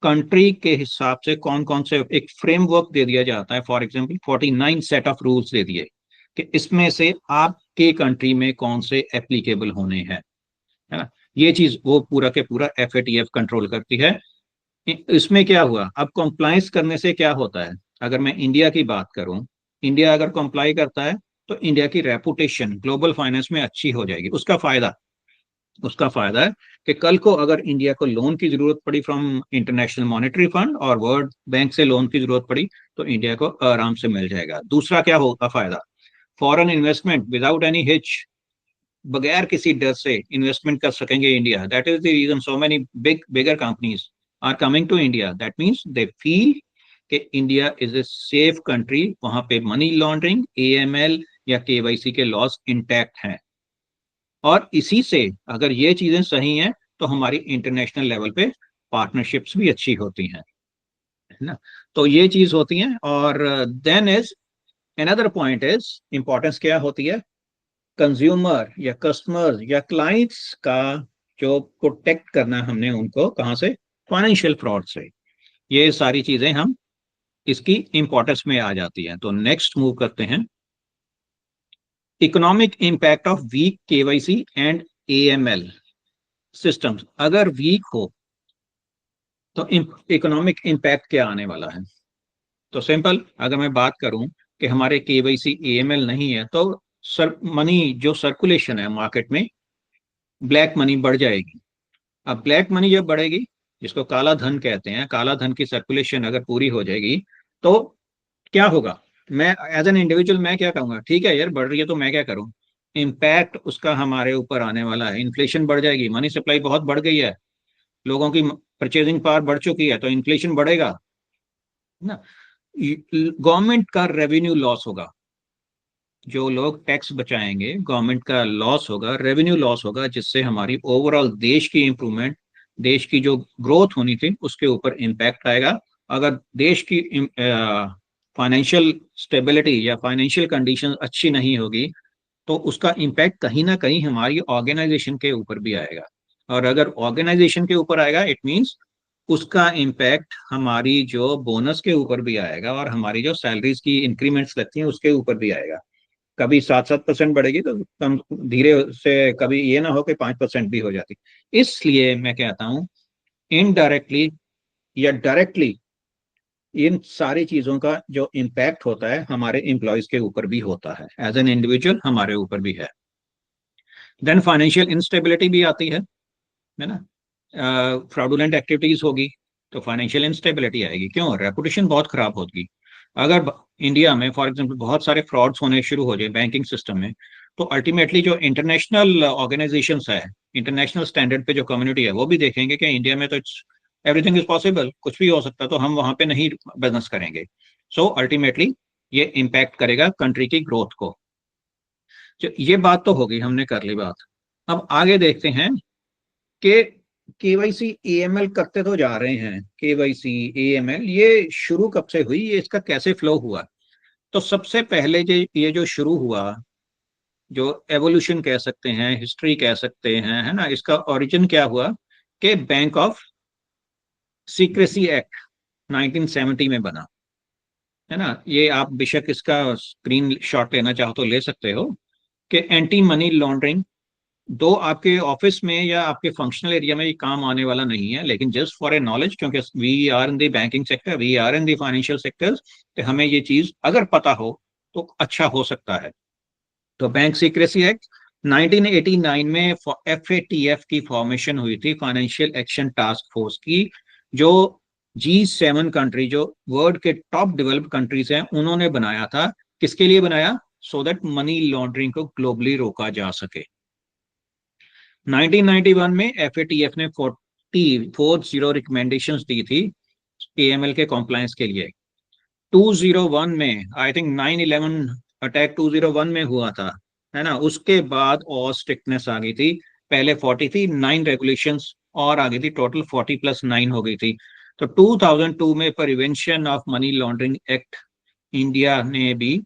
S1: कंट्री के हिसाब से कौन कौन से, एक फ्रेमवर्क दे दिया जाता है। For example 49 set of rules दे दिए कि इसमें से आपके कंट्री में कौन से एप्लीकेबल होने हैं, है ना। ये चीज वो पूरा के पूरा FATF कंट्रोल करती है। इसमें क्या हुआ, अब कॉम्प्लायंस करने से क्या होता है, अगर मैं इंडिया की बात करूं, इंडिया अगर कॉम्प्लाई करता है, तो इंडिया की रेपुटेशन ग्लोबल फाइनेंस में अच्छी हो जाएगी। उसका फायदा है कि कल को अगर इंडिया को लोन की जरूरत पड़ी फ्रॉम इंटरनेशनल मॉनेटरी फंड और वर्ल्ड बैंक से लोन की जरूरत पड़ी, तो इंडिया को आराम से मिल जाएगा। दूसरा क्या होगा फायदा, foreign investment without any hitch, बगैर किसी डर से इन्वेस्टमेंट कर सकेंगे India. That is the reason so many bigger companies are coming to India. That means they feel कि India is a safe country, वहां पे मनी लॉन्ड्रिंग, AML या KYC के लॉस इंटैक्ट हैं। और इसी से अगर ये चीजें सही हैं, तो हमारी इंटरनेशनल लेवल पे पार्टनरशिप्स भी अच्छी होती हैं, है ना। तो ये चीज होती है। और then is Another point is, importance क्या होती है, कंज्यूमर या कस्टमर्स या क्लाइंट्स का जो प्रोटेक्ट करना हमने उनको कहाँ से, फाइनेंशियल फ्रॉड से। ये सारी चीजें हम इसकी इंपॉर्टेंस में आ जाती हैं। तो नेक्स्ट मूव करते हैं, economic impact of weak KYC and AML systems. अगर वीक हो तो इकोनॉमिक इंपैक्ट क्या आने वाला है? तो सिंपल, अगर मैं बात करूं कि हमारे केवाईसी एएमएल नहीं है तो मनी जो सर्कुलेशन है मार्केट में, ब्लैक मनी बढ़ जाएगी। अब ब्लैक मनी जब बढ़ेगी, जिसको काला धन कहते हैं, काला धन की सर्कुलेशन अगर पूरी हो जाएगी तो क्या होगा? मैं एज एन इंडिविजुअल मैं क्या कहूंगा, ठीक है यार बढ़ रही है तो मैं क्या करूं, इम्पैक्ट उसका हमारे ऊपर आने वाला है। इन्फ्लेशन बढ़ जाएगी, मनी सप्लाई बहुत बढ़ गई है, लोगों की परचेजिंग पावर बढ़ चुकी है, तो इन्फ्लेशन बढ़ेगा ना। गवर्नमेंट का रेवेन्यू लॉस होगा, जो लोग टैक्स बचाएंगे गवर्नमेंट का लॉस होगा, रेवेन्यू लॉस होगा, जिससे हमारी ओवरऑल देश की इंप्रूवमेंट, देश की जो ग्रोथ होनी थी उसके ऊपर इम्पैक्ट आएगा। अगर देश की फाइनेंशियल स्टेबिलिटी या फाइनेंशियल कंडीशन अच्छी नहीं होगी तो उसका इम्पैक्ट कहीं ना कहीं हमारी ऑर्गेनाइजेशन के ऊपर भी आएगा। और अगर ऑर्गेनाइजेशन के ऊपर आएगा, इट मीन्स उसका इम्पैक्ट हमारी जो बोनस के ऊपर भी आएगा और हमारी जो सैलरीज की इंक्रीमेंट्स लगती हैं उसके ऊपर भी आएगा। कभी 7-7% बढ़ेगी तो कम धीरे से, कभी ये ना हो कि 5% भी हो जाती। इसलिए मैं कहता हूं इनडायरेक्टली या डायरेक्टली इन सारी चीजों का जो इम्पैक्ट होता है हमारे एम्प्लॉयज के ऊपर भी होता है, एज एन इंडिविजुअल हमारे ऊपर भी है। देन फाइनेंशियल इंस्टेबिलिटी भी आती है ना। फ्रॉडुलेंट एक्टिविटीज होगी तो फाइनेंशियल इंस्टेबिलिटी आएगी। क्यों? रेपुटेशन बहुत खराब होगी। अगर इंडिया में फॉर एग्जांपल बहुत सारे फ्रॉड्स होने शुरू हो जाए बैंकिंग सिस्टम में, तो अल्टीमेटली जो इंटरनेशनल ऑर्गेनाइजेशंस है, इंटरनेशनल स्टैंडर्ड पे जो कम्युनिटी है, वो भी देखेंगे कि इंडिया में तो इट्स एवरीथिंग इज पॉसिबल, कुछ भी हो सकता है, तो हम वहां पे नहीं बिजनेस करेंगे। सो अल्टीमेटली ये इम्पैक्ट करेगा कंट्री की ग्रोथ को। ये बात तो होगी, हमने कर ली बात। अब आगे देखते हैं कि केवाईसी एएमएल करते तो जा रहे हैं, केवाईसी एएमएल ये शुरू कब से हुई, ये इसका कैसे फ्लो हुआ? तो सबसे पहले ये जो शुरू हुआ, जो एवोल्यूशन कह सकते हैं, हिस्ट्री कह सकते हैं, है ना, इसका ओरिजिन क्या हुआ कि बैंक ऑफ सीक्रेसी एक्ट 1970 में बना, है ना। ये आप बेशक इसका स्क्रीन शॉट लेना चाहो तो ले सकते हो, कि एंटी मनी लॉन्ड्रिंग, दो आपके ऑफिस में या आपके फंक्शनल एरिया में ये काम आने वाला नहीं है, लेकिन जस्ट फॉर ए नॉलेज, क्योंकि we are in the banking sector, we are in the financial sectors, तो हमें ये चीज अगर पता हो तो अच्छा हो सकता है। तो बैंक सीक्रेसी एक्ट 1989 में एफएटीएफ की फॉर्मेशन हुई थी, फाइनेंशियल एक्शन टास्क फोर्स की, जो G7 कंट्री, जो वर्ल्ड के टॉप डेवलप्ड कंट्रीज हैं, उन्होंने बनाया था। किसके लिए बनाया? सो दैट मनी लॉन्ड्रिंग को ग्लोबली रोका जा सके। 1991 में एफएटीएफ ने 40 रिकमेंडेशंस दी थी एएमएल के कॉम्प्लायंस के लिए। 201 में, आई थिंक 9/11 अटैक 201 में हुआ था, है ना, उसके बाद और स्ट्रिक्टनेस आ गई थी। पहले 40 थी, 9 रेगुलेशंस और आ गई थी, टोटल 40+9 हो गई थी। तो 2002 में prevention of money laundering act India ने भी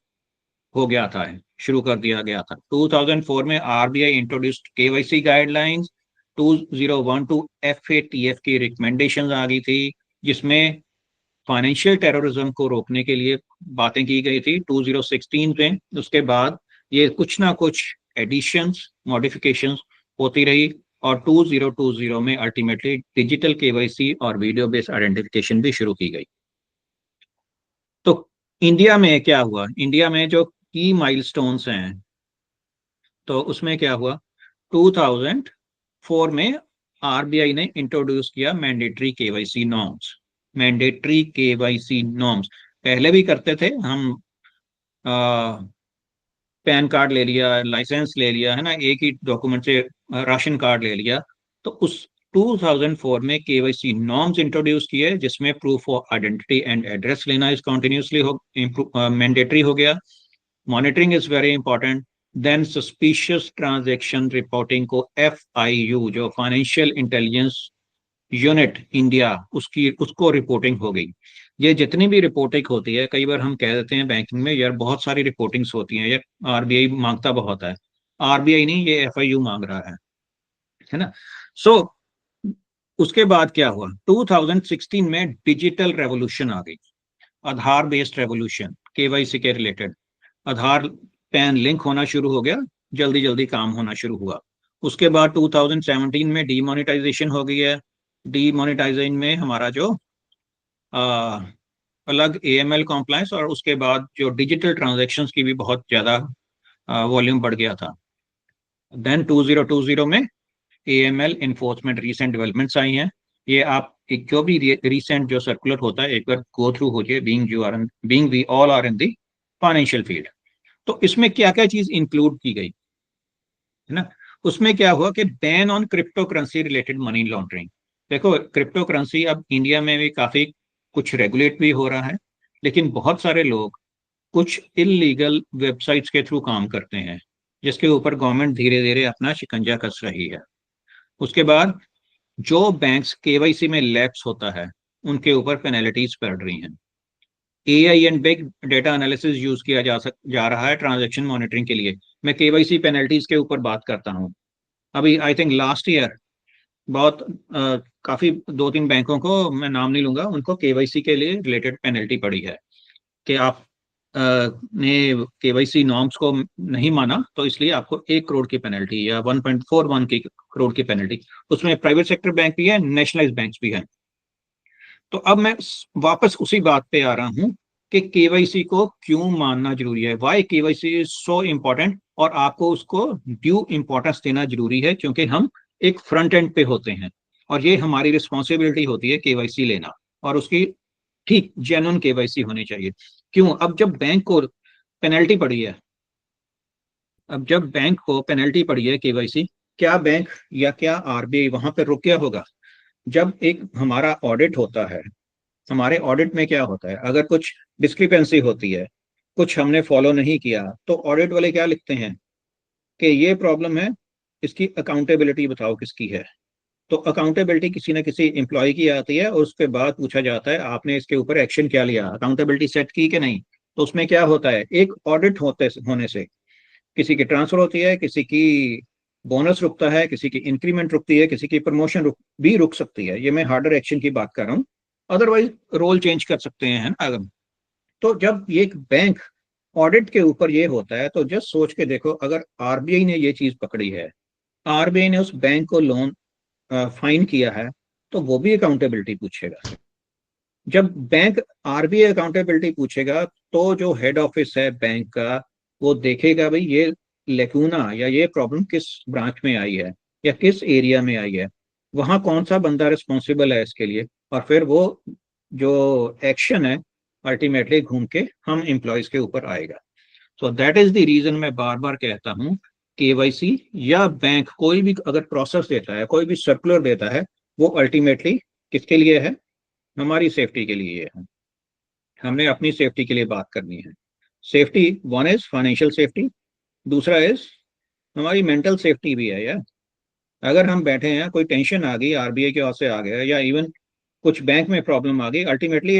S1: हो गया था, शुरू कर दिया गया था। 2004 में RBI introduced KYC guidelines. 2012 FATF की रिकमेंडेशंस आ गई थी, जिसमें फाइनेंशियल टेररिज्म को रोकने के लिए बातें की गई थी 2016 में। उसके बाद ये कुछ ना कुछ एडिशंस, मॉडिफिकेशंस होती रही, और 2020 में अल्टीमेटली डिजिटल केवाईसी और वीडियो बेस्ड आइडेंटिफिकेशन भी शुरू की गई। तो इंडिया में क्या हुआ? इंडिया में जो की माइलस्टोन्स हैं, तो उसमें क्या हुआ, 2004 में आरबीआई ने इंट्रोड्यूस किया mandatory KYC norms. Mandatory KYC norms पहले भी करते थे हम, पैन कार्ड ले लिया, लाइसेंस ले लिया, है ना, एक ही डॉक्यूमेंट से राशन कार्ड ले लिया। तो उस 2004 में केवाईसी नॉर्म्स इंट्रोड्यूस किए, जिसमें proof of identity and address लेना इज कॉन्टिन्यूसली मैंडेटरी हो गया। Monitoring is very important. Then suspicious transaction reporting को FIU, जो फाइनेंशियल इंटेलिजेंस यूनिट इंडिया उसको रिपोर्टिंग हो गई। ये जितनी भी रिपोर्टिंग होती है, कई बार हम कह देते हैं बैंकिंग में यार बहुत सारी रिपोर्टिंग्स होती हैं, यार आरबीआई मांगता बहुत है। आरबीआई नहीं, ये एफआईयू मांग रहा है ना। सो उसके बाद क्या हुआ, 2016 में डिजिटल रेवोल्यूशन आ गई, आधार बेस्ड रेवोल्यूशन, केवाईसी के रिलेटेड। आधार पैन लिंक होना शुरू हो गया, जल्दी जल्दी काम होना शुरू हुआ। उसके बाद 2017 में डीमोनेटाइजेशन हो गई है। डीमोनेटाइजेशन में हमारा जो आ, अलग एएमएल कॉम्प्लायंस, और उसके बाद जो डिजिटल ट्रांजैक्शंस की भी बहुत ज़्यादा वॉल्यूम बढ़ गया था। देन 2020 में एएमएल इन्फोर्समेंट रिसेंट डेवलपमेंट्स आई हैं। ये आप एक जो भी रिसेंट जो सर्कुलर होता है एक बार गो थ्रू हो जाए, being we all are in the financial field. तो इसमें क्या क्या चीज इंक्लूड की गई है ना। उसमें क्या हुआ कि ban on crypto currency related money laundering. देखो क्रिप्टो करेंसी अब इंडिया में भी काफी कुछ रेगुलेट भी हो रहा है, लेकिन बहुत सारे लोग कुछ इलीगल वेबसाइट्स के थ्रू काम करते हैं, जिसके ऊपर गवर्नमेंट धीरे धीरे अपना शिकंजा कस रही है। उसके बाद जो बैंक्स केवाईसी में लैप्स होता है, उनके ऊपर पेनल्टीज पड़ रही हैं। AI and big data analysis use किया जा रहा है ट्रांजैक्शन मॉनिटरिंग के लिए। मैं केवाईसी पेनल्टीज के ऊपर बात करता हूँ। अभी आई थिंक लास्ट ईयर बहुत काफी 2-3 बैंकों को, मैं नाम नहीं लूंगा, उनको केवाईसी के लिए रिलेटेड पेनल्टी पड़ी है कि आप ने केवाईसी नॉर्म्स को नहीं माना, तो इसलिए आपको 1 करोड़ की पेनल्टी या 1.41 की करोड़ की पेनल्टी। उसमें प्राइवेट सेक्टर बैंक भी है, नेशनलाइज बैंक भी है। तो अब मैं वापस उसी बात पे आ रहा हूं कि केवाईसी को क्यों मानना जरूरी है, why KYC is so important, और आपको उसको ड्यू इंपॉर्टेंस देना जरूरी है, क्योंकि हम एक फ्रंट एंड पे होते हैं और ये हमारी रिस्पॉन्सिबिलिटी होती है केवाईसी लेना, और उसकी ठीक जेन्युइन केवाईसी होनी चाहिए। क्यों, अब जब बैंक को पेनल्टी पड़ी है, अब जब बैंक को पेनल्टी पड़ी है केवाईसी, क्या बैंक या क्या आरबीआई वहां पर रुक गया होगा? जब एक हमारा ऑडिट होता है, हमारे ऑडिट में क्या होता है, अगर कुछ डिस्क्रिपेंसी होती है, कुछ हमने फॉलो नहीं किया, तो ऑडिट वाले क्या लिखते हैं कि ये प्रॉब्लम है, इसकी अकाउंटेबिलिटी बताओ किसकी है। तो अकाउंटेबिलिटी किसी ना किसी एम्प्लॉय की आती है, और उसके बाद पूछा जाता है आपने इसके ऊपर एक्शन क्या लिया, अकाउंटेबिलिटी सेट की कि नहीं। तो उसमें क्या होता है, एक ऑडिट होने से किसी की ट्रांसफर होती है, किसी की बोनस रुकता है, किसी की इंक्रीमेंट रुकती है, किसी की प्रमोशन भी रुक सकती है। ये मैं हार्डर एक्शन की बात कर रहा हूँ, अदरवाइज रोल चेंज कर सकते हैं, है ना। तो जब ये एक बैंक ऑडिट के ऊपर ये होता है, तो जस्ट सोच के देखो, अगर आरबीआई ने ये चीज पकड़ी है, आरबीआई ने उस बैंक को लोन फाइन किया है, तो वो भी अकाउंटेबिलिटी पूछेगा। जब बैंक आरबीआई अकाउंटेबिलिटी पूछेगा, तो जो हेड ऑफिस है बैंक का, वो देखेगा भाई ये लेकूना या ये प्रॉब्लम किस ब्रांच में आई है या किस एरिया में आई है, वहां कौन सा बंदा रिस्पॉन्सिबल है इसके लिए, और फिर वो जो एक्शन है अल्टीमेटली घूम के हम एम्प्लॉयज के ऊपर आएगा। So that is the reason मैं बार बार कहता हूँ, केवाईसी या बैंक कोई भी अगर प्रोसेस देता है, कोई भी सर्कुलर देता है, वो अल्टीमेटली किसके लिए है? हमारी सेफ्टी के लिए है। हमने अपनी सेफ्टी के लिए बात करनी है। Safety, one is financial safety, दूसरा इज हमारी मेंटल सेफ्टी भी है यार। अगर हम बैठे हैं, कोई टेंशन आ गई आरबीआई की ओर से आ गया, या इवन कुछ बैंक में प्रॉब्लम आ गई, ultimately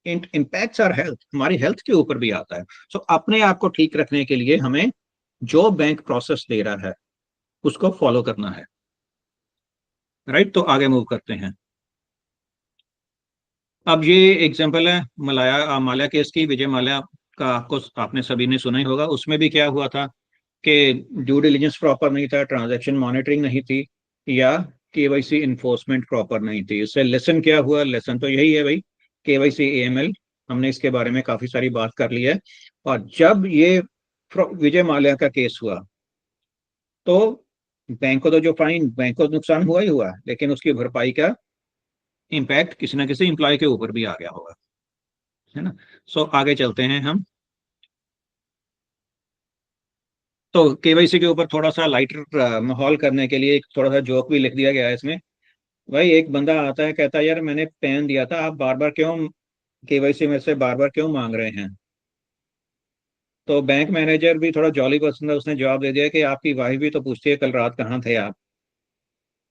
S1: it impacts our health, हमारी हेल्थ के ऊपर भी आता है। सो अपने आप को ठीक रखने के लिए हमें जो बैंक प्रोसेस दे रहा है उसको फॉलो करना है, राइट। तो आगे मूव करते हैं। अब ये एग्जांपल है माल्या केस की, विजय माल्या का, आपने सभी ने सुना ही होगा। उसमें भी क्या हुआ था कि ड्यू डिलिजेंस प्रॉपर नहीं था, ट्रांजैक्शन मॉनिटरिंग नहीं थी, या केवाईसी इन्फोर्समेंट प्रॉपर नहीं थी। इससे लेसन क्या हुआ? लेसन तो यही है भाई, केवाईसी एएमएल, हमने इसके बारे में काफी सारी बात कर ली है। और जब ये विजय माल्या का केस हुआ, तो बैंक को तो जो फाइन, बैंक को नुकसान हुआ ही हुआ, लेकिन उसकी भरपाई का इम्पैक्ट किसी ना किसी एम्प्लॉय के ऊपर भी आ गया होगा, है ना। सो आगे चलते हैं हम। तो केवाईसी के ऊपर थोड़ा सा लाइटर माहौल करने के लिए एक थोड़ा सा जोक भी लिख दिया गया है इसमें। भाई एक बंदा आता है, कहता है यार मैंने पेन दिया था, आप बार बार क्यों केवाईसी में से बार बार क्यों मांग रहे हैं? तो बैंक मैनेजर भी थोड़ा जॉली पर्सन था, उसने जवाब दे दिया कि आपकी वाइफ भी तो पूछती है कल रात कहाँ थे आप।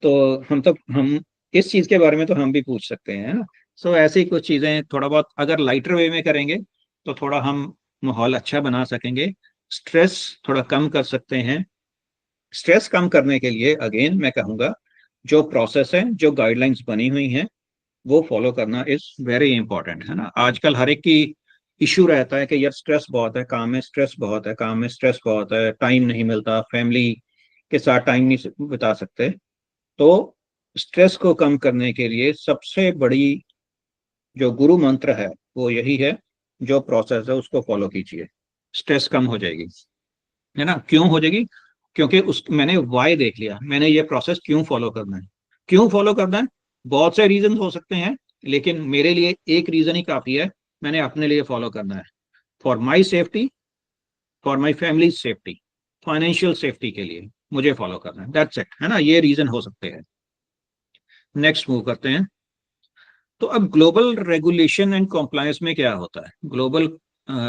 S1: तो हम इस चीज के बारे में तो हम भी पूछ सकते हैं, है ना। सो ऐसी कुछ चीजें थोड़ा बहुत अगर लाइटर वे में करेंगे तो थोड़ा हम माहौल अच्छा बना सकेंगे, स्ट्रेस थोड़ा कम कर सकते हैं। स्ट्रेस कम करने के लिए अगेन मैं कहूँगा जो प्रोसेस है, जो गाइडलाइंस बनी हुई हैं, वो फॉलो करना इज वेरी इंपॉर्टेंट, है ना। आजकल हर एक की इशू रहता है कि यार स्ट्रेस बहुत है, काम में स्ट्रेस बहुत है, काम में स्ट्रेस बहुत है, टाइम नहीं मिलता, फैमिली के साथ टाइम नहीं बिता सकते। तो स्ट्रेस को कम करने के लिए सबसे बड़ी जो गुरु मंत्र है वो यही है, जो प्रोसेस है उसको फॉलो कीजिए, स्ट्रेस कम हो जाएगी, है ना। क्यों हो जाएगी? क्योंकि उस मैंने वाई देख लिया, मैंने ये प्रोसेस क्यों फॉलो करना है। क्यों फॉलो करना है? बहुत से रीजन हो सकते हैं, लेकिन मेरे लिए एक रीजन ही काफी है, मैंने अपने लिए फॉलो करना है। For my safety, for my family safety, financial safety के लिए मुझे फॉलो करना है, दैट्स इट, है ना। ये रीजन हो सकते हैं। नेक्स्ट मूव करते हैं। तो अब ग्लोबल रेगुलेशन एंड कॉम्प्लायंस में क्या होता है? Global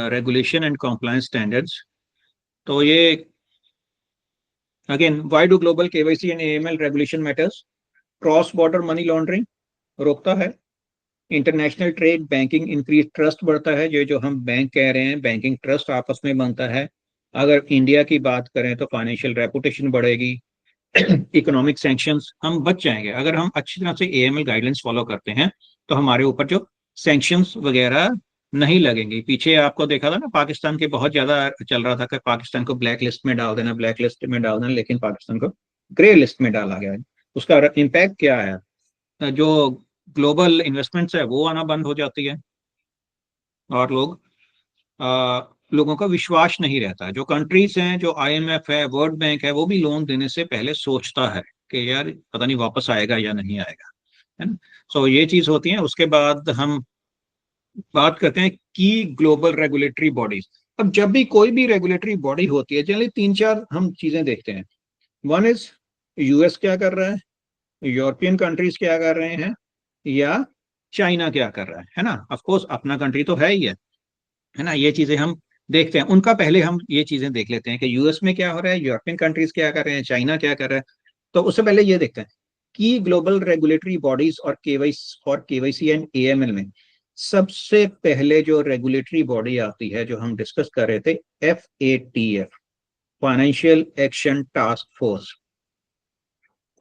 S1: regulation and compliance standards, तो ये again why do global KYC and AML regulation matters? Cross border money laundering रोकता है, international trade, banking increase, trust बढ़ता है, ये जो हम बैंक कह रहे हैं, बैंकिंग ट्रस्ट आपस में बनता है। अगर इंडिया की बात करें तो फाइनेंशियल रेपुटेशन बढ़ेगी, इकोनॉमिक सैंक्शंस हम बच जाएंगे। अगर हम अच्छी तरह से एएमएल गाइडलाइंस फॉलो करते हैं तो हमारे ऊपर जो सैंक्शंस वगैरह नहीं लगेंगे। पीछे आपको देखा था ना, पाकिस्तान के बहुत ज्यादा चल रहा था कि पाकिस्तान को ब्लैक लिस्ट में डाल देना, ब्लैक लिस्ट में डाल देना, लेकिन पाकिस्तान को ग्रे लिस्ट में डाला गया है। उसका इम्पैक्ट क्या है? जो ग्लोबल इन्वेस्टमेंट्स है वो आना बंद हो जाती है, और लोगों का विश्वास नहीं रहता। जो कंट्रीज हैं, जो आईएमएफ है, वर्ल्ड बैंक है, वो भी लोन देने से पहले सोचता है कि यार पता नहीं वापस आएगा या नहीं आएगा, है ना। सो ये चीज होती है। उसके बाद हम बात करते हैं की ग्लोबल रेगुलेटरी बॉडीज। अब जब भी कोई भी रेगुलेटरी बॉडी होती है, जनरली तीन चार हम चीजें देखते हैं। वन इज यूएस क्या कर रहा है, यूरोपियन कंट्रीज क्या कर रहे हैं, या चाइना क्या कर रहा है ना। ऑफ कोर्स अपना कंट्री तो है ही है ना। ये चीजें हम देखते हैं, उनका पहले हम ये चीजें देख लेते हैं कि यूएस में क्या हो रहा है, यूरोपियन कंट्रीज क्या कर रहे हैं, चाइना क्या कर रहा है। तो उससे पहले ये देखते हैं कि ग्लोबल रेगुलेटरी बॉडीज और केवाईसी एंड एएमएल में सबसे पहले जो रेगुलेटरी बॉडी आती है, जो हम डिस्कस कर रहे थे, FATF, financial action task force.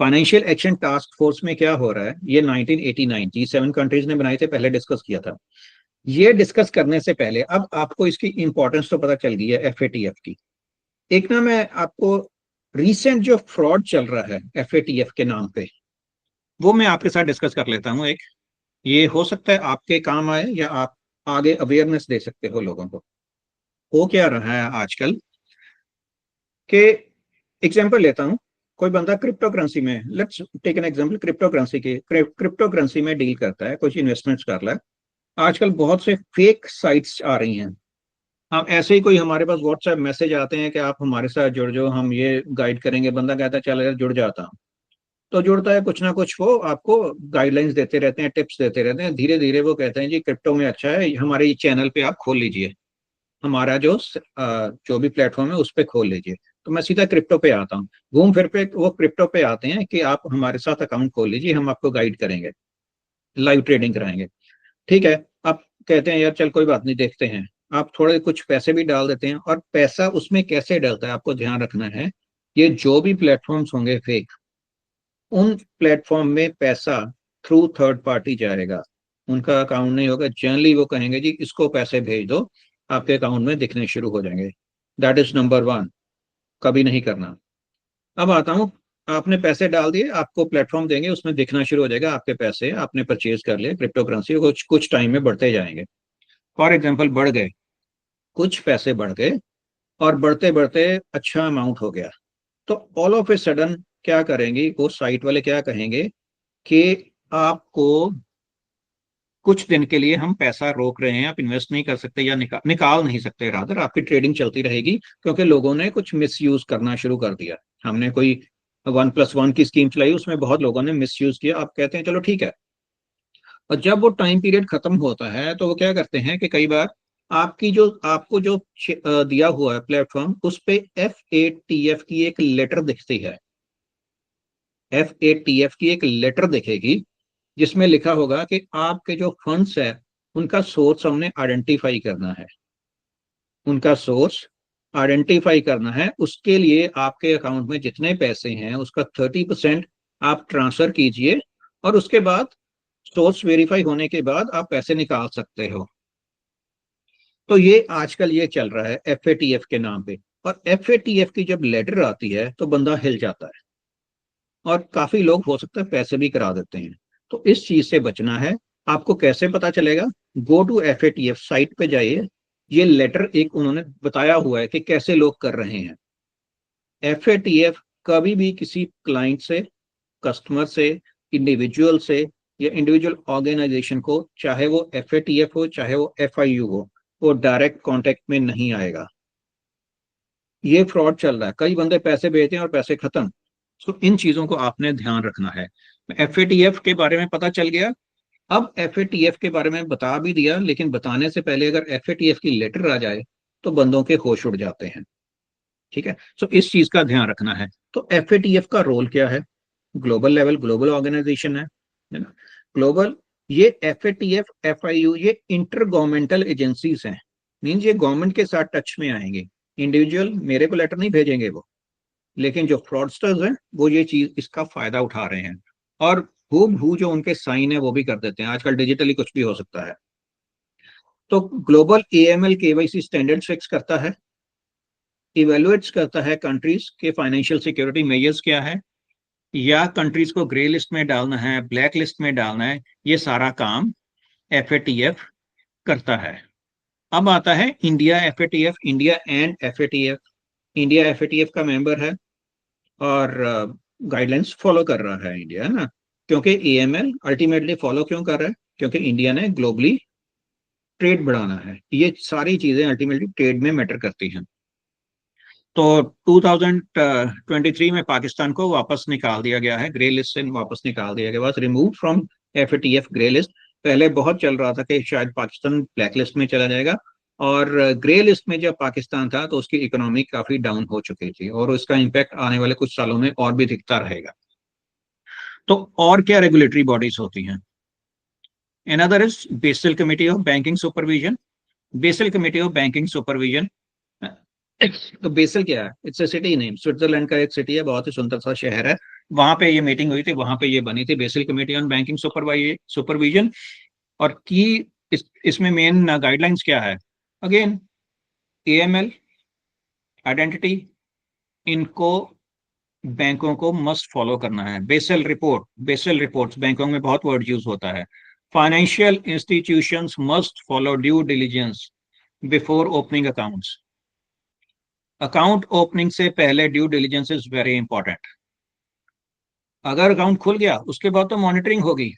S1: Financial action task force में क्या हो रहा है, ये 1989 G7 कंट्रीज ने बनाए थे, पहले डिस्कस किया था। ये डिस्कस करने से पहले अब आपको इसकी इंपॉर्टेंस तो पता चल गई है FATF की। एक ना मैं आपको रिसेंट जो फ्रॉड चल रहा है FATF के नाम पे, वो मैं आपके साथ डिस्कस कर लेता हूँ एक। ये हो सकता है आपके काम आए, या आप आगे अवेयरनेस दे सकते हो लोगों को। वो क्या रहा है आजकल के, एग्जांपल लेता हूँ, कोई बंदा क्रिप्टो करेंसी में, let's take an example, crypto currency में डील करता है, कुछ इन्वेस्टमेंट्स कर रहा है। आजकल बहुत से फेक साइट्स आ रही हैं। हम ऐसे ही कोई हमारे पास व्हाट्सएप मैसेज आते हैं कि आप हमारे साथ जुड़ जाओ, हम ये गाइड करेंगे। बंदा कहता है चल यार जुड़ जाता हूँ, तो जुड़ता है, कुछ ना कुछ वो आपको गाइडलाइंस देते रहते हैं, टिप्स देते रहते हैं। धीरे धीरे वो कहते हैं जी क्रिप्टो में अच्छा है, हमारे चैनल पे आप खोल लीजिए, हमारा जो भी प्लेटफॉर्म है उस पर खोल लीजिए। तो मैं सीधा क्रिप्टो पे आता हूँ, घूम फिर पे वो क्रिप्टो पे आते हैं कि आप हमारे साथ अकाउंट खोल लीजिए, हम आपको गाइड करेंगे, लाइव ट्रेडिंग कराएंगे। ठीक है, आप कहते हैं यार चल कोई बात नहीं, देखते हैं। आप थोड़े कुछ पैसे भी डाल देते हैं, और पैसा उसमें कैसे डलता है आपको ध्यान रखना है। ये जो भी प्लेटफॉर्म्स होंगे फेक, उन प्लेटफॉर्म में पैसा थ्रू थर्ड पार्टी जाएगा, उनका अकाउंट नहीं होगा। जनरली वो कहेंगे जी इसको पैसे भेज दो, आपके अकाउंट में दिखने शुरू हो जाएंगे। दैट इज नंबर वन, कभी नहीं करना। अब आता हूँ, आपने पैसे डाल दिए, आपको प्लेटफॉर्म देंगे, उसमें दिखना शुरू हो जाएगा आपके पैसे, आपने परचेज कर लिया क्रिप्टो करेंसी, कुछ कुछ टाइम में बढ़ते जाएंगे। फॉर एग्जाम्पल बढ़ गए, कुछ पैसे बढ़ गए, और बढ़ते बढ़ते अच्छा अमाउंट हो गया, तो ऑल ऑफ ए सडन क्या करेंगे वो साइट वाले, क्या कहेंगे कि आपको कुछ दिन के लिए हम पैसा रोक रहे हैं, आप इन्वेस्ट नहीं कर सकते, या निकाल नहीं सकते, रादर आपकी ट्रेडिंग चलती रहेगी, क्योंकि लोगों ने कुछ मिसयूज करना शुरू कर दिया। हमने कोई 1+1 की स्कीम चलाई, उसमें बहुत लोगों ने मिसयूज किया। आप कहते हैं चलो ठीक है, और जब वो टाइम पीरियड खत्म होता है तो वो क्या करते हैं कि कई बार आपको जो दिया हुआ है प्लेटफॉर्म, उस पे FATF की एक लेटर दिखती है, FATF की एक लेटर दिखेगी जिसमें लिखा होगा कि आपके जो फंड्स है उनका सोर्स हमने आइडेंटिफाई करना है, उनका सोर्स आइडेंटिफाई करना है। उसके लिए आपके अकाउंट में जितने पैसे हैं उसका 30% आप ट्रांसफर कीजिए और उसके बाद सोर्स वेरीफाई होने के बाद आप पैसे निकाल सकते हो। तो ये आजकल ये चल रहा है FATF के नाम पे। और FATF की जब लेटर आती है तो बंदा हिल जाता है और काफी लोग हो सकता है पैसे भी करा देते हैं। तो इस चीज से बचना है। आपको कैसे पता चलेगा? गो टू FATF साइट पे जाइए, ये लेटर एक उन्होंने बताया हुआ है कि कैसे लोग कर रहे हैं। FATF कभी भी किसी क्लाइंट से, कस्टमर से, इंडिविजुअल से या इंडिविजुअल ऑर्गेनाइजेशन को, चाहे वो FATF हो चाहे वो FIU हो, वो डायरेक्ट कांटेक्ट में नहीं आएगा। ये फ्रॉड चल रहा है, कई बंदे पैसे भेजते हैं और पैसे खत्म। तो इन चीजों को आपने ध्यान रखना है। FATF के बारे में पता चल गया। अब FATF के बारे में बता भी दिया, लेकिन बताने से पहले अगर FATF की लेटर आ जाए तो बंदों के होश उड़ जाते हैं। ठीक है, तो इस चीज का ध्यान रखना है। तो FATF का रोल क्या है? ग्लोबल लेवल, ग्लोबल ऑर्गेनाइजेशन है ना, ग्लोबल। ये FATF FIU ये इंटर गवर्नमेंटल एजेंसीज हैं, मीन्स ये गवर्नमेंट के साथ टच में आएंगे। इंडिविजुअल मेरे को लेटर नहीं भेजेंगे वो, लेकिन जो फ्रॉडस्टर्स हैं वो ये चीज इसका फायदा उठा रहे हैं और हूबहू जो उनके साइन है वो भी कर देते हैं। आजकल डिजिटली कुछ भी हो सकता है। तो global AML KYC standard fix करता है, इवेलुएट्स करता है कंट्रीज के फाइनेंशियल सिक्योरिटी मेजर्स क्या है, या कंट्रीज को ग्रे लिस्ट में डालना है, ब्लैक लिस्ट में डालना है, ये सारा काम FATF करता है। अब आता है India FATF, India and FATF। India FATF का मेंबर है और गाइडलाइंस फॉलो कर रहा है इंडिया, है ना। क्योंकि AML अल्टीमेटली फॉलो क्यों कर रहा है? क्योंकि इंडिया ने ग्लोबली ट्रेड बढ़ाना है। ये सारी चीजें अल्टीमेटली ट्रेड में मैटर करती हैं। तो 2023 में पाकिस्तान को वापस निकाल दिया गया है, ग्रे लिस्ट से वापस निकाल दिया गया, बस remove from FATF grey list. पहले बहुत चल रहा था कि शायद पाकिस्तान ब्लैक लिस्ट में चला जाएगा, और ग्रे लिस्ट में जब पाकिस्तान था तो उसकी इकोनॉमी काफी डाउन हो चुकी थी और उसका इम्पैक्ट आने वाले कुछ सालों में और भी दिखता रहेगा। तो और क्या रेगुलेटरी बॉडीज होती हैं? Another is basal committee of banking supervision. Basal committee of banking supervision, तो बेसल क्या है? It's a city name, Switzerland का एक सिटी है, बहुत ही सुंदर सा शहर है। वहां पे ये मीटिंग हुई थी, वहां पे ये बनी थी basal committee on banking supervision. और की इसमें मेन गाइडलाइंस क्या है? अगेन AML आइडेंटिटी, इनको बैंकों को मस्ट फॉलो करना है। बेसल रिपोर्ट्स, बैंकों में बहुत वर्ड यूज होता है। Financial institutions must follow due diligence before opening accounts. Account opening से पहले due diligence is very important. अगर अकाउंट खुल गया उसके बाद तो मॉनिटरिंग होगी,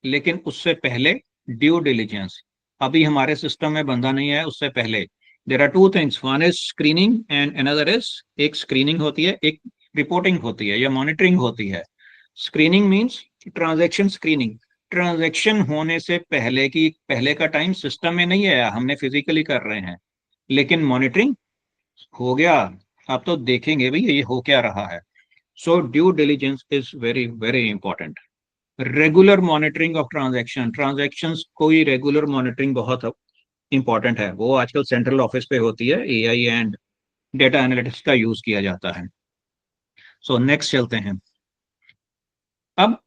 S1: लेकिन उससे पहले ड्यू डिलीजेंस। अभी हमारे सिस्टम में बंदा नहीं है, उससे पहले there are two things, one is screening and another is, एक स्क्रीनिंग होती है, एक रिपोर्टिंग होती है या मॉनिटरिंग होती है। Screening means transaction screening, transaction होने से पहले की, पहले का टाइम सिस्टम में नहीं आया, हमने फिजिकली कर रहे हैं। लेकिन मॉनिटरिंग हो गया, आप तो देखेंगे भाई ये हो क्या रहा है। So due diligence is very very important. Regular monitoring of transactions कोई रेगुलर मॉनिटरिंग बहुत इंपॉर्टेंट है। वो आजकल सेंट्रल ऑफिस पे होती है, AI एंड डेटा एनालिटिक्स का यूज किया जाता है। सो नेक्स्ट चलते हैं। अब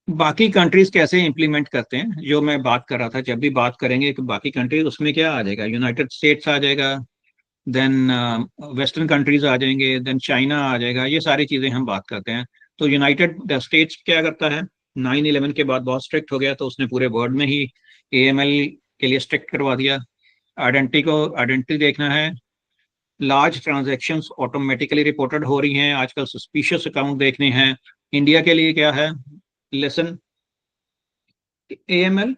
S1: बाकी कंट्रीज कैसे इंप्लीमेंट करते हैं, जो मैं बात कर रहा था, जब भी बात करेंगे कि बाकी कंट्रीज, उसमें क्या आ जाएगा? यूनाइटेड स्टेट्स आ जाएगा, देन वेस्टर्न कंट्रीज आ जाएंगे, देन चाइना आ जाएगा, ये सारी चीजें हम बात करते हैं। तो यूनाइटेड स्टेट्स क्या करता है? 9/11 के बाद बहुत स्ट्रिक्ट हो गया, तो उसने पूरे वर्ल्ड में ही AML के लिए स्ट्रिक्ट करवा दिया। आइडेंटिटी देखना है, लार्ज ट्रांजैक्शंस ऑटोमेटिकली रिपोर्टेड हो रही हैं, आजकल सस्पिशियस अकाउंट देखने हैं। इंडिया के लिए क्या है लेसन? AML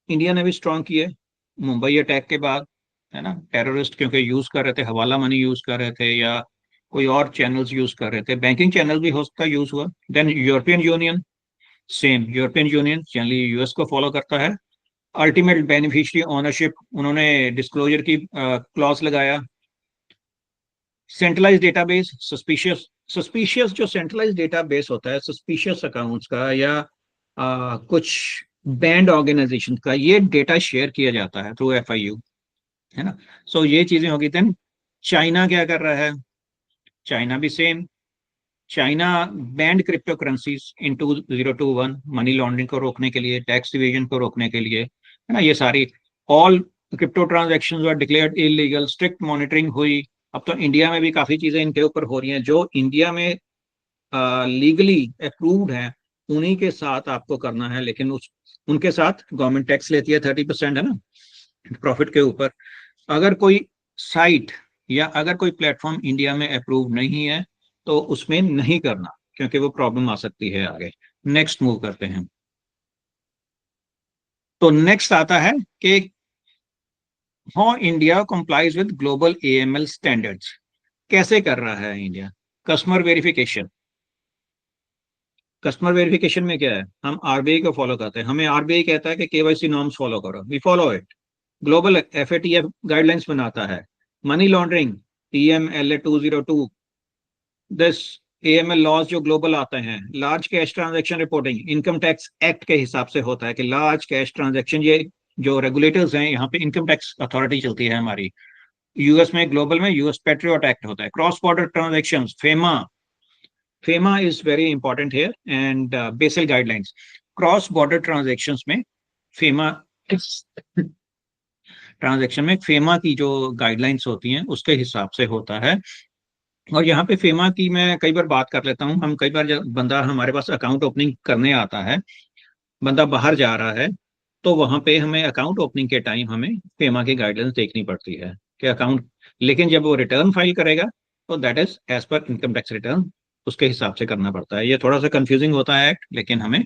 S1: इंडिया ने भी स्ट्रॉन्ग किया मुंबई अटैक के बाद, है ना। टेररिस्ट क्योंकि यूज कर रहे थे, हवाला मनी यूज कर रहे थे या कोई और चैनल्स यूज कर रहे थे, बैंकिंग चैनल भी हो सकता है यूज हुआ। Then European Union, same, European Union generally US को फॉलो करता है। अल्टीमेट बेनिफिशियरी ओनरशिप, उन्होंने डिस्क्लोजर की क्लॉज लगाया। सेंट्रलाइज डेटाबेस, सस्पिशियस सस्पिशियस जो सेंट्रलाइज डेटाबेस होता है सस्पिशियस अकाउंट्स का या कुछ बैंड ऑर्गेनाइजेशन का, ये डेटा शेयर किया जाता है थ्रू FIU, है ना। सो ये चीजें होगी। देन चाइना क्या कर रहा है? चाइना भी same. China band crypto currencies इन 2021 मनी लॉन्ड्रिंग को रोकने के लिए, टैक्स डिवीजन को रोकने के लिए, है ना। ये सारी ऑल क्रिप्टो ट्रांजेक्शन वर डिक्लेयर्ड इलीगल, स्ट्रिक्ट मॉनिटरिंग हुई। अब तो इंडिया में भी काफी चीजें इनके ऊपर हो रही हैं। जो इंडिया में लीगली अप्रूव्ड है उन्हीं के साथ आपको करना है, लेकिन उनके साथ गवर्नमेंट टैक्स लेती है 30%, है ना, प्रॉफिट के ऊपर। अगर कोई साइट या अगर कोई प्लेटफॉर्म इंडिया में अप्रूव नहीं है तो उसमें नहीं करना, क्योंकि वो प्रॉब्लम आ सकती है आगे। नेक्स्ट मूव करते हैं। तो नेक्स्ट आता है कि how India complies with global AML standards. कैसे कर रहा है India? Customer verification. Customer verification में क्या है? हम RBI को फॉलो करते हैं। हमें RBI कहता है कि KYC नॉर्म्स फॉलो करो, we follow it. Global FATF guidelines बनाता है। Money laundering TMLA 202, this AML laws जो ग्लोबल आते हैं। Large cash transaction reporting income tax act के हिसाब से होता है कि लार्ज कैश ट्रांजैक्शन, ये जो रेगुलेटर्स हैं, यहाँ पे इनकम टैक्स अथॉरिटी चलती है हमारी। US में, ग्लोबल में US पेट्रियोट एक्ट होता है। Cross border transaction, FEMA is very important here, and Basel guidelines. Cross border transactions में FEMA ट्रांजैक्शन में FEMA की जो गाइडलाइंस होती हैं उसके हिसाब से होता है। और यहाँ पे FEMA की मैं कई बार बात कर लेता हूँ। हम कई बार जब बंदा हमारे पास अकाउंट ओपनिंग करने आता है, बंदा बाहर जा रहा है, तो वहां पे हमें अकाउंट ओपनिंग के टाइम हमें FEMA की गाइडलाइंस देखनी पड़ती है कि अकाउंट, लेकिन जब वो रिटर्न फाइल करेगा तो that is as per income tax return, उसके हिसाब से करना पड़ता है। ये थोड़ा सा कंफ्यूजिंग होता है एक्ट, लेकिन हमें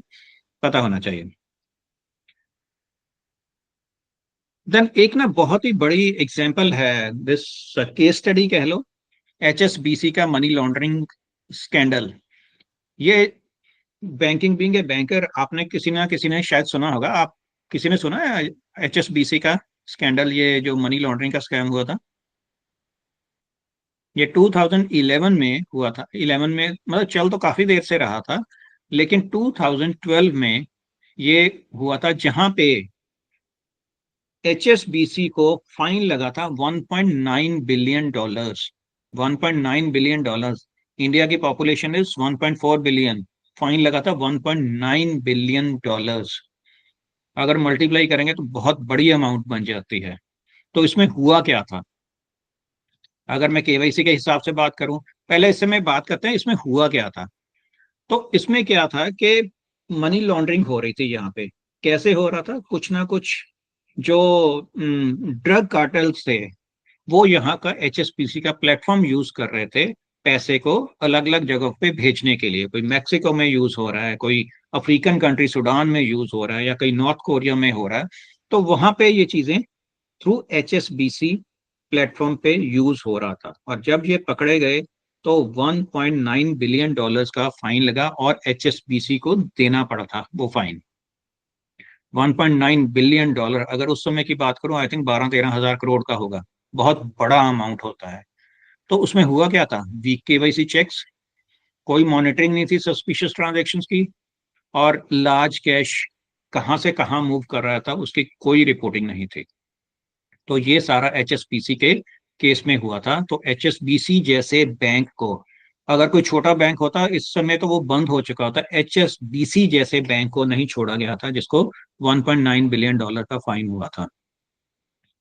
S1: पता होना चाहिए। देन एक ना बहुत ही बड़ी एग्जांपल है, दिस केस स्टडी कह लो, HSBC का मनी लॉन्ड्रिंग स्कैंडल। ये बैंकिंग बीइंग ए बैंकर, आपने किसी ना किसी ने शायद सुना होगा। आप किसी ने सुना है HSBC का स्कैंडल, ये जो मनी लॉन्ड्रिंग का स्कैम हुआ था? ये 2011 में हुआ था। 11 में मतलब चल तो काफी देर से रहा था, लेकिन 2012 में ये हुआ था, जहां पे HSBC को फाइन लगा था $1.9 बिलियन। $1.9 बिलियन। इंडिया की पॉपुलेशन इज 1.4 बिलियन। फाइन लगा था $1.9 बिलियन। अगर मल्टीप्लाई करेंगे तो बहुत बड़ी अमाउंट बन जाती है। तो इसमें हुआ क्या था? अगर मैं KYC के हिसाब से बात करूं, पहले इससे मैं बात करते हैं इसमें हुआ क्या था। तो इसमें क्या था कि मनी लॉन्ड्रिंग हो रही थी यहाँ पे। कैसे हो रहा था? कुछ ना कुछ जो ड्रग कार्टेल्स थे, वो यहाँ का HSBC का प्लेटफॉर्म यूज कर रहे थे पैसे को अलग अलग जगहों पे भेजने के लिए। कोई मैक्सिको में यूज हो रहा है, कोई अफ्रीकन कंट्री सूडान में यूज हो रहा है, या कहीं नॉर्थ कोरिया में हो रहा है। तो वहां पे ये चीजें थ्रू HSBC प्लेटफॉर्म पे यूज हो रहा था। और जब ये पकड़े गए तो $1.9 बिलियन का फाइन लगा और HSBC को देना पड़ा था वो फाइन। $1.9 बिलियन, अगर उस समय की बात करूं, आई थिंक 12-13 हजार करोड़ का होगा। बहुत बड़ा अमाउंट होता है। तो उसमें हुआ क्या था? वीक KYC चेक्स, कोई मॉनिटरिंग नहीं थी सस्पिशियस ट्रांजेक्शन्स की, और लार्ज कैश कहां से कहां मूव कर रहा था उसकी कोई रिपोर्टिंग नहीं थी। तो ये सारा HSBC के केस में हुआ था। तो HSBC जैसे बैंक को, अगर कोई छोटा बैंक होता इस समय तो वो बंद हो चुका होता। HSBC जैसे बैंक को नहीं छोड़ा गया था, जिसको $1.9 बिलियन का फाइन हुआ था।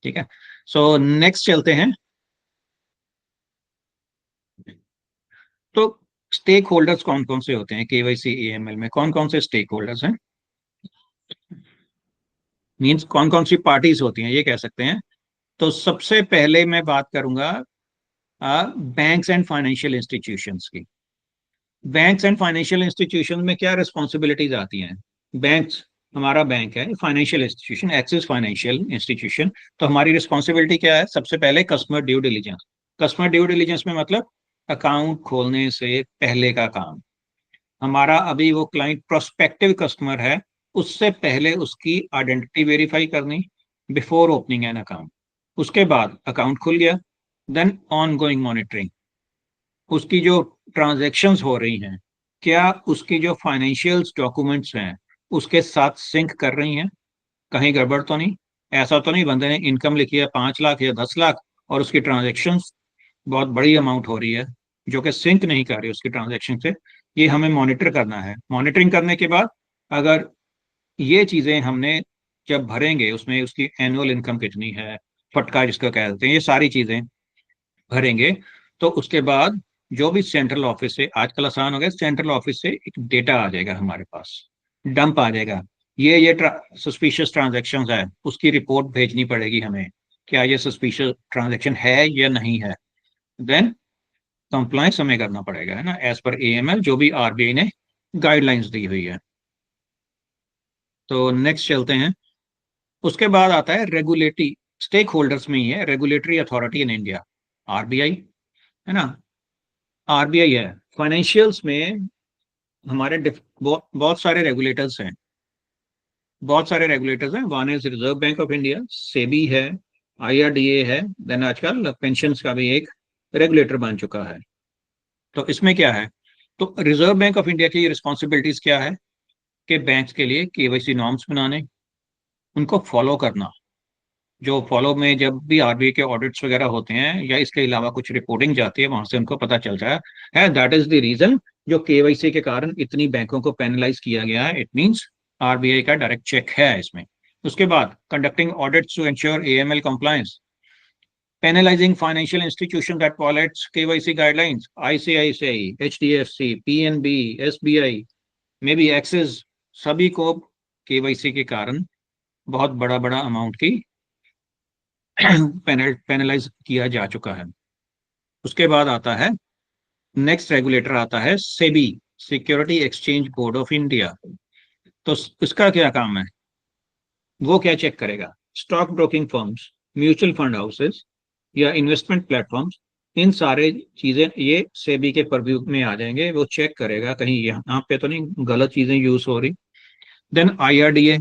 S1: ठीक है, सो नेक्स्ट चलते हैं। तो स्टेक होल्डर्स कौन कौन से होते हैं KYC AML में? कौन कौन से स्टेक होल्डर्स हैं? मीन्स कौन कौन सी पार्टीज होती हैं, ये कह सकते हैं। तो सबसे पहले मैं बात करूंगा बैंक्स एंड फाइनेंशियल इंस्टीट्यूशंस की। बैंक्स एंड फाइनेंशियल इंस्टीट्यूशन में क्या रिस्पॉन्सिबिलिटीज आती हैं? बैंक्स, हमारा बैंक है, financial institution axis financial institution. तो हमारी रिस्पॉन्सिबिलिटी क्या है? सबसे पहले customer due diligence. Customer due diligence में मतलब अकाउंट खोलने से पहले का काम। हमारा अभी वो क्लाइंट प्रोस्पेक्टिव कस्टमर है, उससे पहले उसकी आइडेंटिटी वेरीफाई करनी बिफोर ओपनिंग एन अकाउंट। उसके बाद अकाउंट खुल गया, देन ऑन गोइंग मॉनिटरिंग। उसकी जो ट्रांजैक्शंस हो रही हैं, क्या उसकी जो फाइनेंशियल डॉक्यूमेंट्स हैं उसके साथ सिंक कर रही हैं, कहीं गड़बड़ तो नहीं। ऐसा तो नहीं बंदे ने इनकम लिखी है 5 लाख या 10 लाख और उसकी ट्रांजैक्शंस बहुत बड़ी अमाउंट हो रही है जो कि सिंक नहीं कर रही उसकी ट्रांजैक्शन से। ये हमें मॉनिटर करना है। मॉनिटरिंग करने के बाद अगर ये चीजें हमने जब भरेंगे, उसमें उसकी एनुअल इनकम कितनी है, फटका जिसको कहते हैं, ये सारी चीजें भरेंगे, तो उसके बाद जो भी सेंट्रल ऑफिस से, आजकल आसान हो गया, सेंट्रल ऑफिस से एक डेटा आ जाएगा हमारे पास, डंप आ जाएगा। ये सस्पिशियस ट्रांजेक्शन है, उसकी रिपोर्ट भेजनी पड़ेगी हमें, क्या ये सस्पिशियस ट्रांजेक्शन है या नहीं है। देन कंप्लायंस हमें करना पड़ेगा, है ना, एज पर एएमएल जो भी आरबीआई ने गाइडलाइंस दी हुई है। तो नेक्स्ट चलते हैं। उसके बाद आता है रेगुलेटरी स्टेक होल्डर्स में ही है regulatory authority in India, RBI, है ना। आरबीआई है फाइनेंशियल्स में हमारे बहुत सारे रेगुलेटर्स हैं, बहुत सारे रेगुलेटर्स हैं। One is reserve bank of India, SEBI है, आईआरडीए है, देन आजकल पेंशंस का भी एक रेगुलेटर बन चुका है। तो इसमें क्या है, तो रिजर्व बैंक ऑफ इंडिया की रिस्पॉन्सिबिलिटीज क्या है कि बैंक्स के लिए केवाईसी नॉर्म्स बनाने, उनको फॉलो करना। जो फॉलो में जब भी आरबीआई के ऑडिट्स वगैरह होते हैं या इसके अलावा कुछ रिपोर्टिंग जाती है, वहां से उनको पता चलता है दैट इज द रीजन जो केवाईसी के कारण इतनी बैंकों को पेनलाइज किया गया है। इट मींस आरबीआई का डायरेक्ट चेक है इसमें। उसके बाद conducting audits to ensure AML compliance, penalizing financial institutions that violates KYC guidelines, ICICI, HDFC, PNB, SBI, may be Axis, सभी को केवाईसी के कारण बहुत बड़ा बड़ा अमाउंट की पेनलाइज किया जा चुका है। उसके बाद आता है नेक्स्ट रेगुलेटर आता है SEBI, security exchange board of India. तो इसका क्या काम है, वो क्या चेक करेगा, stock broking firms, mutual fund houses या इन्वेस्टमेंट प्लेटफॉर्म्स, इन सारे चीजें ये सेबी के परव्यू में आ जाएंगे। वो चेक करेगा कहीं यहाँ पे तो नहीं गलत चीजें यूज हो रही। देन आईआरडीए,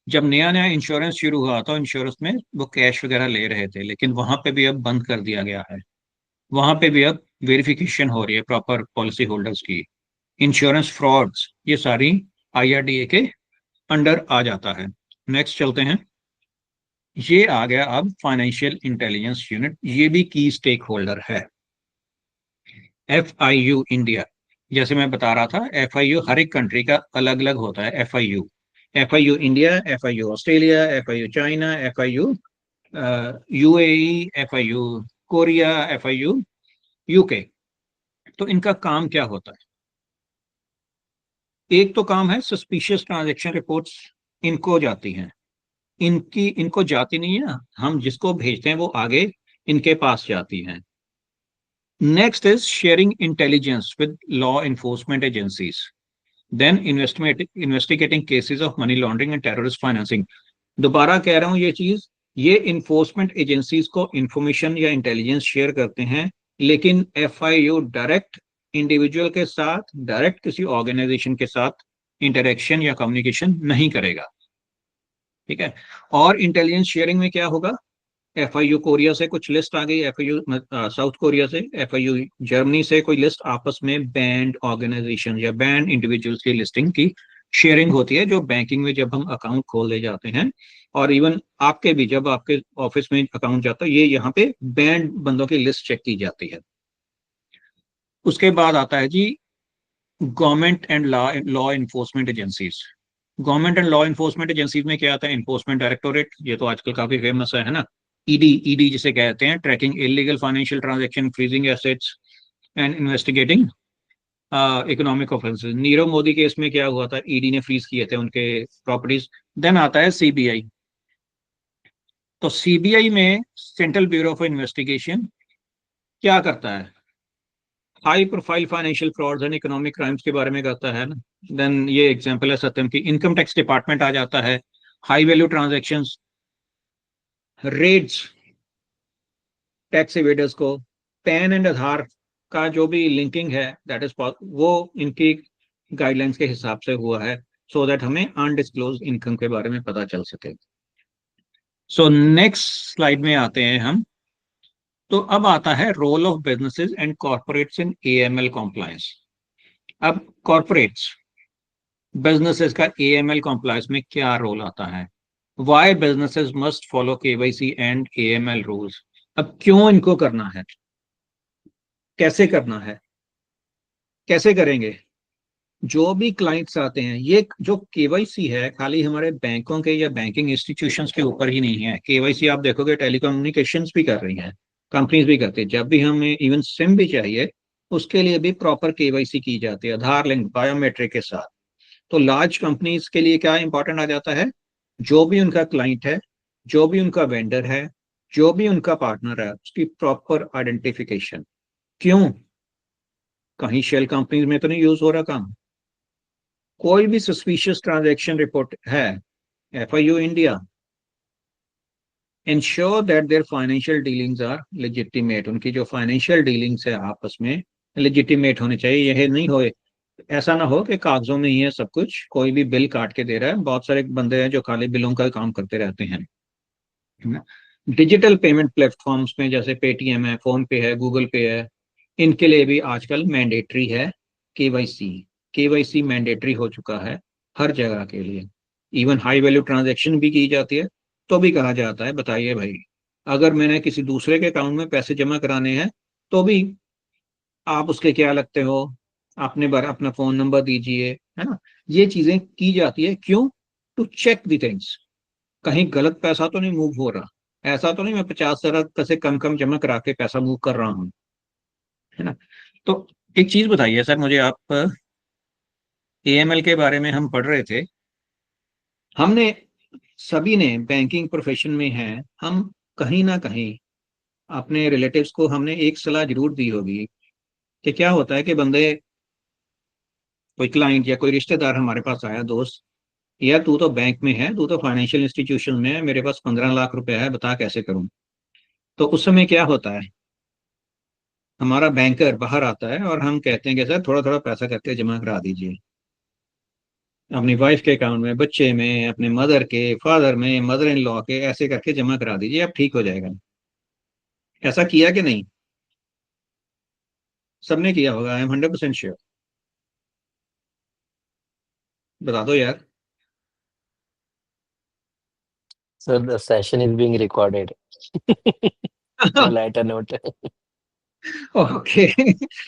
S1: जब नया नया इंश्योरेंस शुरू हुआ तो इंश्योरेंस में वो कैश वगैरह ले रहे थे, लेकिन वहां पे भी अब बंद कर दिया गया है। वहां पे भी अब वेरिफिकेशन हो रही है प्रॉपर पॉलिसी होल्डर्स की। इंश्योरेंस फ्रॉड्स, ये सारी आईआरडीए के अंडर आ जाता है। नेक्स्ट चलते हैं। ये आ गया अब फाइनेंशियल इंटेलिजेंस यूनिट, ये भी की स्टेक होल्डर है। एफआईयू इंडिया, जैसे मैं बता रहा था, एफआईयू हर एक कंट्री का अलग अलग होता है। FIU, FIU India, FIU Australia, FIU China, FIU UAE, FIU Korea, FIU UK. तो इनका काम क्या होता है, एक तो काम है सस्पिशियस ट्रांजैक्शन रिपोर्ट्स इनको जाती हैं, इनको जाती नहीं है, हम जिसको भेजते हैं वो आगे इनके पास जाती हैं। Next is sharing intelligence with law enforcement agencies, then investigating cases of money laundering and terrorist financing. दोबारा कह रहा हूं ये चीज, ये इन्फोर्समेंट एजेंसीज को इंफॉर्मेशन या इंटेलिजेंस शेयर करते हैं, लेकिन एफआईयू डायरेक्ट इंडिविजुअल के साथ, डायरेक्ट किसी ऑर्गेनाइजेशन के साथ इंटरेक्शन या कम्युनिकेशन नहीं करेगा। ठीक है। और इंटेलिजेंस शेयरिंग में क्या होगा, एफआईयू कोरिया से कुछ लिस्ट आ गई, एफआईयू साउथ कोरिया से, एफआईयू जर्मनी से कोई लिस्ट, आपस में बैंड ऑर्गेनाइजेशन या बैंड इंडिविजुअल्स की लिस्टिंग की शेयरिंग होती है, जो बैंकिंग में जब हम अकाउंट खोलने जाते हैं, और इवन आपके भी जब आपके ऑफिस में अकाउंट जाता है, ये यहाँ पे बैंड बंदों की लिस्ट चेक की जाती है। उसके बाद आता है जी government and law enforcement agencies. Government and law enforcement agencies में क्या आता है, इन्फोर्समेंट डायरेक्टोरेट, ये तो आजकल काफी फेमस है ना। ईडी, ईडी जिसे कहते हैं, tracking illegal financial transaction, freezing assets and investigating economic offences. Nirav Modi case में क्या हुआ था, ईडी ने फ्रीज किए थे उनके प्रॉपर्टीज। देन आता है सीबीआई। तो सीबीआई में सेंट्रल ब्यूरो ऑफ इन्वेस्टिगेशन क्या करता है, high profile financial frauds and economic crimes के बारे में करता है ना। देन ये एग्जांपल है सत्यम की, इनकम टैक्स डिपार्टमेंट आ जाता है, high value transactions, raids, tax evaders को, पैन एंड आधार का जो भी लिंकिंग है दैट इज वो इनकी गाइडलाइंस के हिसाब से हुआ है, सो दैट हमें अनडिस्क्लोज इनकम के बारे में पता चल सके। सो नेक्स्ट स्लाइड में आते हैं हम। तो अब आता है role of businesses and corporates in AML compliance. अब कॉर्पोरेट्स बिजनेसेस का एएमएल कॉम्प्लायंस में क्या रोल आता है? Why businesses must follow KYC and AML rules. अब क्यों इनको करना है, कैसे करना है, कैसे करेंगे? जो भी क्लाइंट्स आते हैं, ये जो केवाईसी है खाली हमारे बैंकों के या बैंकिंग इंस्टीट्यूशंस के ऊपर ही नहीं है। केवाईसी आप देखोगे टेलीकम्युनिकेशंस भी कर रही हैं, कंपनीज भी करती है। जब भी हमें इवन सिम भी चाहिए उसके लिए भी प्रॉपर केवाईसी की जाती है, आधार लिंक बायोमेट्रिक के साथ। तो लार्ज कंपनीज के लिए क्या इंपॉर्टेंट आ जाता है, जो भी उनका क्लाइंट है, जो भी उनका वेंडर है, जो भी उनका पार्टनर है, उसकी प्रॉपर आइडेंटिफिकेशन। क्यों? कहीं शेल कंपनीज में तो नहीं यूज हो रहा काम? कोई भी सस्पिशियस ट्रांजैक्शन रिपोर्ट है, FIU India, ensure that their financial dealings are legitimate. उनकी जो फाइनेंशियल डीलिंग्स है आपस में लेजिटिमेट होने चाहिए। यह नहीं हो, ऐसा ना हो कि कागजों में ही है सब कुछ, कोई भी बिल काट के दे रहा है। बहुत सारे बंदे हैं जो खाली बिलों का काम करते रहते हैं। डिजिटल पेमेंट प्लेटफॉर्म्स में जैसे पेटीएम है, फोन पे है, गूगल पे है, इनके लिए भी आजकल मैंडेटरी है केवाईसी। केवाईसी मैंडेटरी हो चुका है हर जगह के लिए। इवन हाई वैल्यू ट्रांजैक्शन भी की जाती है तो भी कहा जाता है बताइए भाई, अगर मैंने किसी दूसरे के अकाउंट में पैसे जमा कराने हैं तो भी आप उसके क्या लगते हो, अपने बार अपना फोन नंबर दीजिए, है ना। ये चीजें की जाती है क्यों? टू चेक दी थिंग्स, कहीं गलत पैसा तो नहीं मूव हो रहा। ऐसा तो नहीं मैं 50,000 से कम कम जमा करा के पैसा मूव कर रहा हूँ, है ना। तो एक चीज बताइए सर मुझे आप, एएमएल के बारे में हम पढ़ रहे थे, हमने सभी ने बैंकिंग प्रोफेशन में हैं, हम कहीं ना कहीं अपने रिलेटिव्स को हमने एक सलाह जरूर दी होगी कि क्या होता है कि बंदे, कोई क्लाइंट या कोई रिश्तेदार हमारे पास आया, दोस्त, यार तू तो बैंक में है, तू तो फाइनेंशियल इंस्टीट्यूशन में है, मेरे पास 15 लाख रुपए है, बता कैसे करूं। तो उस समय क्या होता है, हमारा बैंकर बाहर आता है और हम कहते हैं कि सर थोड़ा थोड़ा पैसा करके जमा करा दीजिए अपनी वाइफ के अकाउंट में, बच्चे में, अपने मदर के, फादर में, मदर इन लॉ के, ऐसे करके जमा करा दीजिए, अब ठीक हो जाएगा। ऐसा किया कि नहीं? सबने किया होगा, आई एम 100% श्योर। बता दो यार।
S2: Sir, the session is being recorded. So lighter note.
S1: Okay,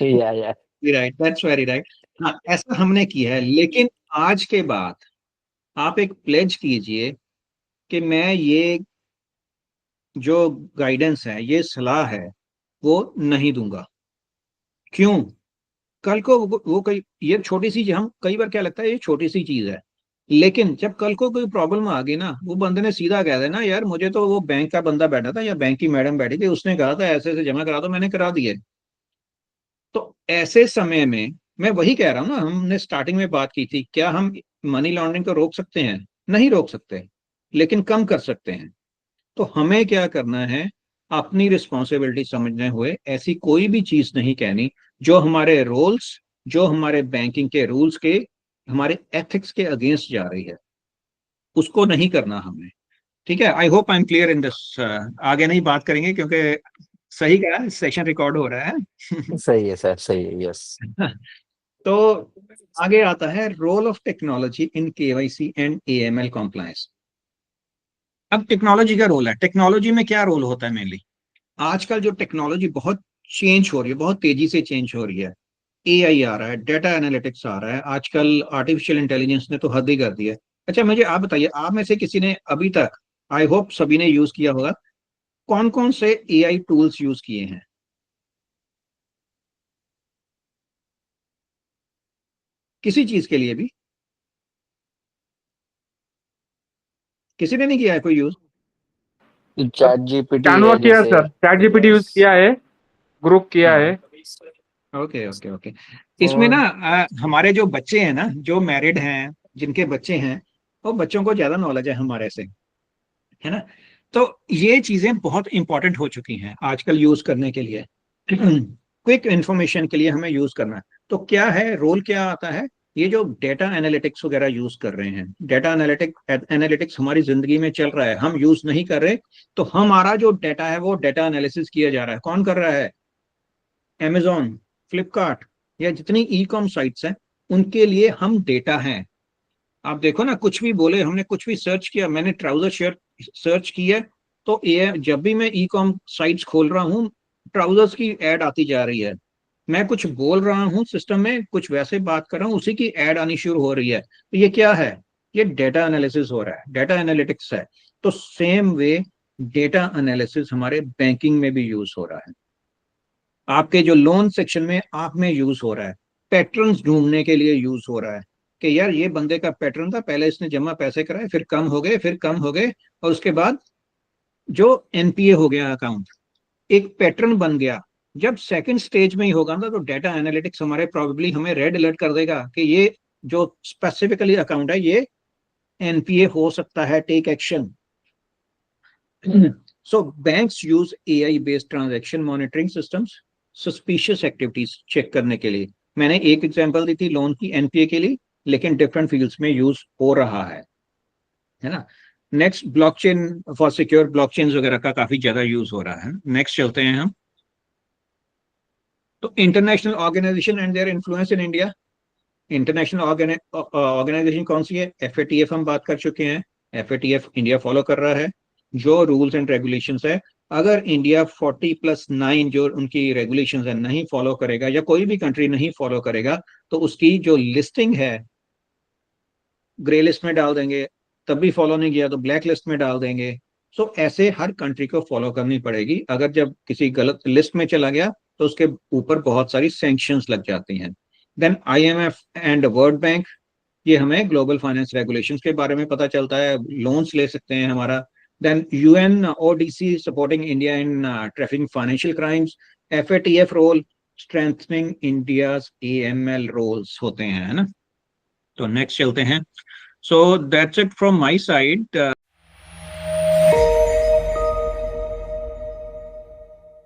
S2: Yeah.
S1: Right, that's very right. हाँ, ऐसा हमने किया है, लेकिन आज के बाद आप एक प्लेज कीजिए कि मैं ये जो गाइडेंस है, ये सलाह है, वो नहीं दूंगा। क्यों? कल को वो कोई, ये छोटी सी, हम कई बार क्या लगता है ये छोटी सी चीज है, लेकिन जब कल को कोई प्रॉब्लम आ गई ना, वो बंदे ने सीधा कह देना यार मुझे तो वो बैंक का बंदा बैठा था या बैंक की मैडम बैठी थी, उसने कहा था ऐसे ऐसे जमा करा दो, मैंने करा दिए। तो ऐसे समय में मैं वही कह रहा हूँ ना, हमने स्टार्टिंग में बात की थी, क्या हम मनी लॉन्ड्रिंग को रोक सकते हैं? नहीं रोक सकते, लेकिन कम कर सकते हैं। तो हमें क्या करना है, अपनी रिस्पॉन्सिबिलिटी समझने हुए ऐसी कोई भी चीज नहीं कहनी जो हमारे रूल्स, जो हमारे बैंकिंग के रूल्स के, हमारे एथिक्स के अगेंस्ट जा रही है, उसको नहीं करना हमें। ठीक है, I hope I am clear in this. आगे नहीं बात करेंगे क्योंकि सही कहा, सेशन रिकॉर्ड हो रहा है।
S2: सही है सर, सही है, यस।
S1: तो आगे आता है role of technology in KYC and AML compliance. अब टेक्नोलॉजी का रोल है, टेक्नोलॉजी में क्या रोल होता है मेनली? आजकल जो टेक्नोलॉजी बहुत चेंज हो रही है, बहुत तेजी से चेंज हो रही है। एआई आ रहा है, डेटा एनालिटिक्स आ रहा है, आजकल आर्टिफिशियल इंटेलिजेंस ने तो हद ही कर दी है। अच्छा मुझे आप बताइए, आप में से किसी ने अभी तक, आई होप सभी ने यूज किया होगा, कौन कौन से एआई टूल्स यूज किए हैं? किसी चीज के लिए भी किसी ने नहीं किया है कोई यूज?
S2: चैट जीपीटी
S5: कैनवा
S2: है
S5: किया
S2: जैसे।
S5: सर, चैट जीपीटी यूज किया है, ग्रुप किया है।
S1: Okay okay okay. इसमें ना हमारे जो बच्चे हैं ना, जो मैरिड हैं, जिनके बच्चे हैं, वो बच्चों को ज्यादा नॉलेज है हमारे से, है ना। तो ये चीजें बहुत इंपॉर्टेंट हो चुकी हैं आजकल यूज करने के लिए। क्विक इंफॉर्मेशन के लिए हमें यूज करना है। तो क्या है रोल, क्या आता है? ये जो डेटा एनालिटिक्स वगैरह यूज कर रहे हैं, डेटा एनालिटिक्स हमारी जिंदगी में चल रहा है, हम यूज नहीं कर रहे, तो हमारा जो डेटा है वो डेटा एनालिसिस किया जा रहा है। कौन कर रहा है? Amazon, फ्लिपकार्ट या जितनी ई कॉम साइट्स हैं उनके लिए हम डेटा हैं। आप देखो ना, कुछ भी बोले, हमने कुछ भी सर्च किया, मैंने ट्राउजर शर्ट सर्च किया तो ये जब भी मैं ई कॉम साइट्स खोल रहा हूँ ट्राउजर्स की एड आती जा रही है। मैं कुछ बोल रहा हूँ सिस्टम में, कुछ वैसे बात कर रहा हूँ, उसी की एड आनी शुरू हो रही है। तो ये क्या है? ये डेटा एनालिसिस हो रहा है, डेटा एनालिटिक्स है। तो सेम वे डेटा एनालिसिस हमारे बैंकिंग में भी यूज हो रहा है, आपके जो लोन सेक्शन में आप में यूज हो रहा है, पैटर्न्स ढूंढने के लिए यूज हो रहा है कि यार ये बंदे का पैटर्न था, पहले इसने जमा पैसे कराए, फिर कम हो गए, फिर कम हो गए, और उसके बाद जो एनपीए हो गया अकाउंट, एक पैटर्न बन गया। जब सेकंड स्टेज में ही होगा ना, तो डेटा एनालिटिक्स हमारे प्रोबेबली हमें रेड अलर्ट कर देगा कि ये जो स्पेसिफिकली अकाउंट है ये एनपीए हो सकता है, take action. So banks use AI based transaction monitoring systems suspicious activities check करने के लिए। मैंने एक एग्जांपल दी थी लोन की एनपीए के लिए, लेकिन डिफरेंट फील्ड्स में यूज हो रहा है ना। Next, blockchain for secure blockchain वगैरह का काफी ज्यादा यूज हो रहा है। नेक्स्ट चलते हैं हम, तो international organisation and their influence in India. International organisation कौन सी है? एफएटीएफ हम बात कर चुके हैं, एफएटीएफ इंडिया फॉलो कर रहा है जो रूल्स एंड रेगुलेशंस है। अगर इंडिया 40+9 जो उनकी रेगुलेशंस है नहीं फॉलो करेगा, या कोई भी कंट्री नहीं फॉलो करेगा, तो उसकी जो लिस्टिंग है ग्रे लिस्ट में डाल देंगे, तब भी फॉलो नहीं किया तो ब्लैक लिस्ट में डाल देंगे। सो ऐसे हर कंट्री को फॉलो करनी पड़ेगी। अगर जब किसी गलत लिस्ट में चला गया तो उसके ऊपर बहुत सारी सैंक्शंस लग जाती हैं। Then IMF and World Bank, ये हमें ग्लोबल फाइनेंस रेगुलेशंस के बारे में पता चलता है, लोन्स ले सकते हैं हमारा। Then UN ODC supporting India in trafficking financial crimes, FATF role strengthening India's AML roles होते हैं, है ना। तो नेक्स्ट चलते हैं। So that's it from my side.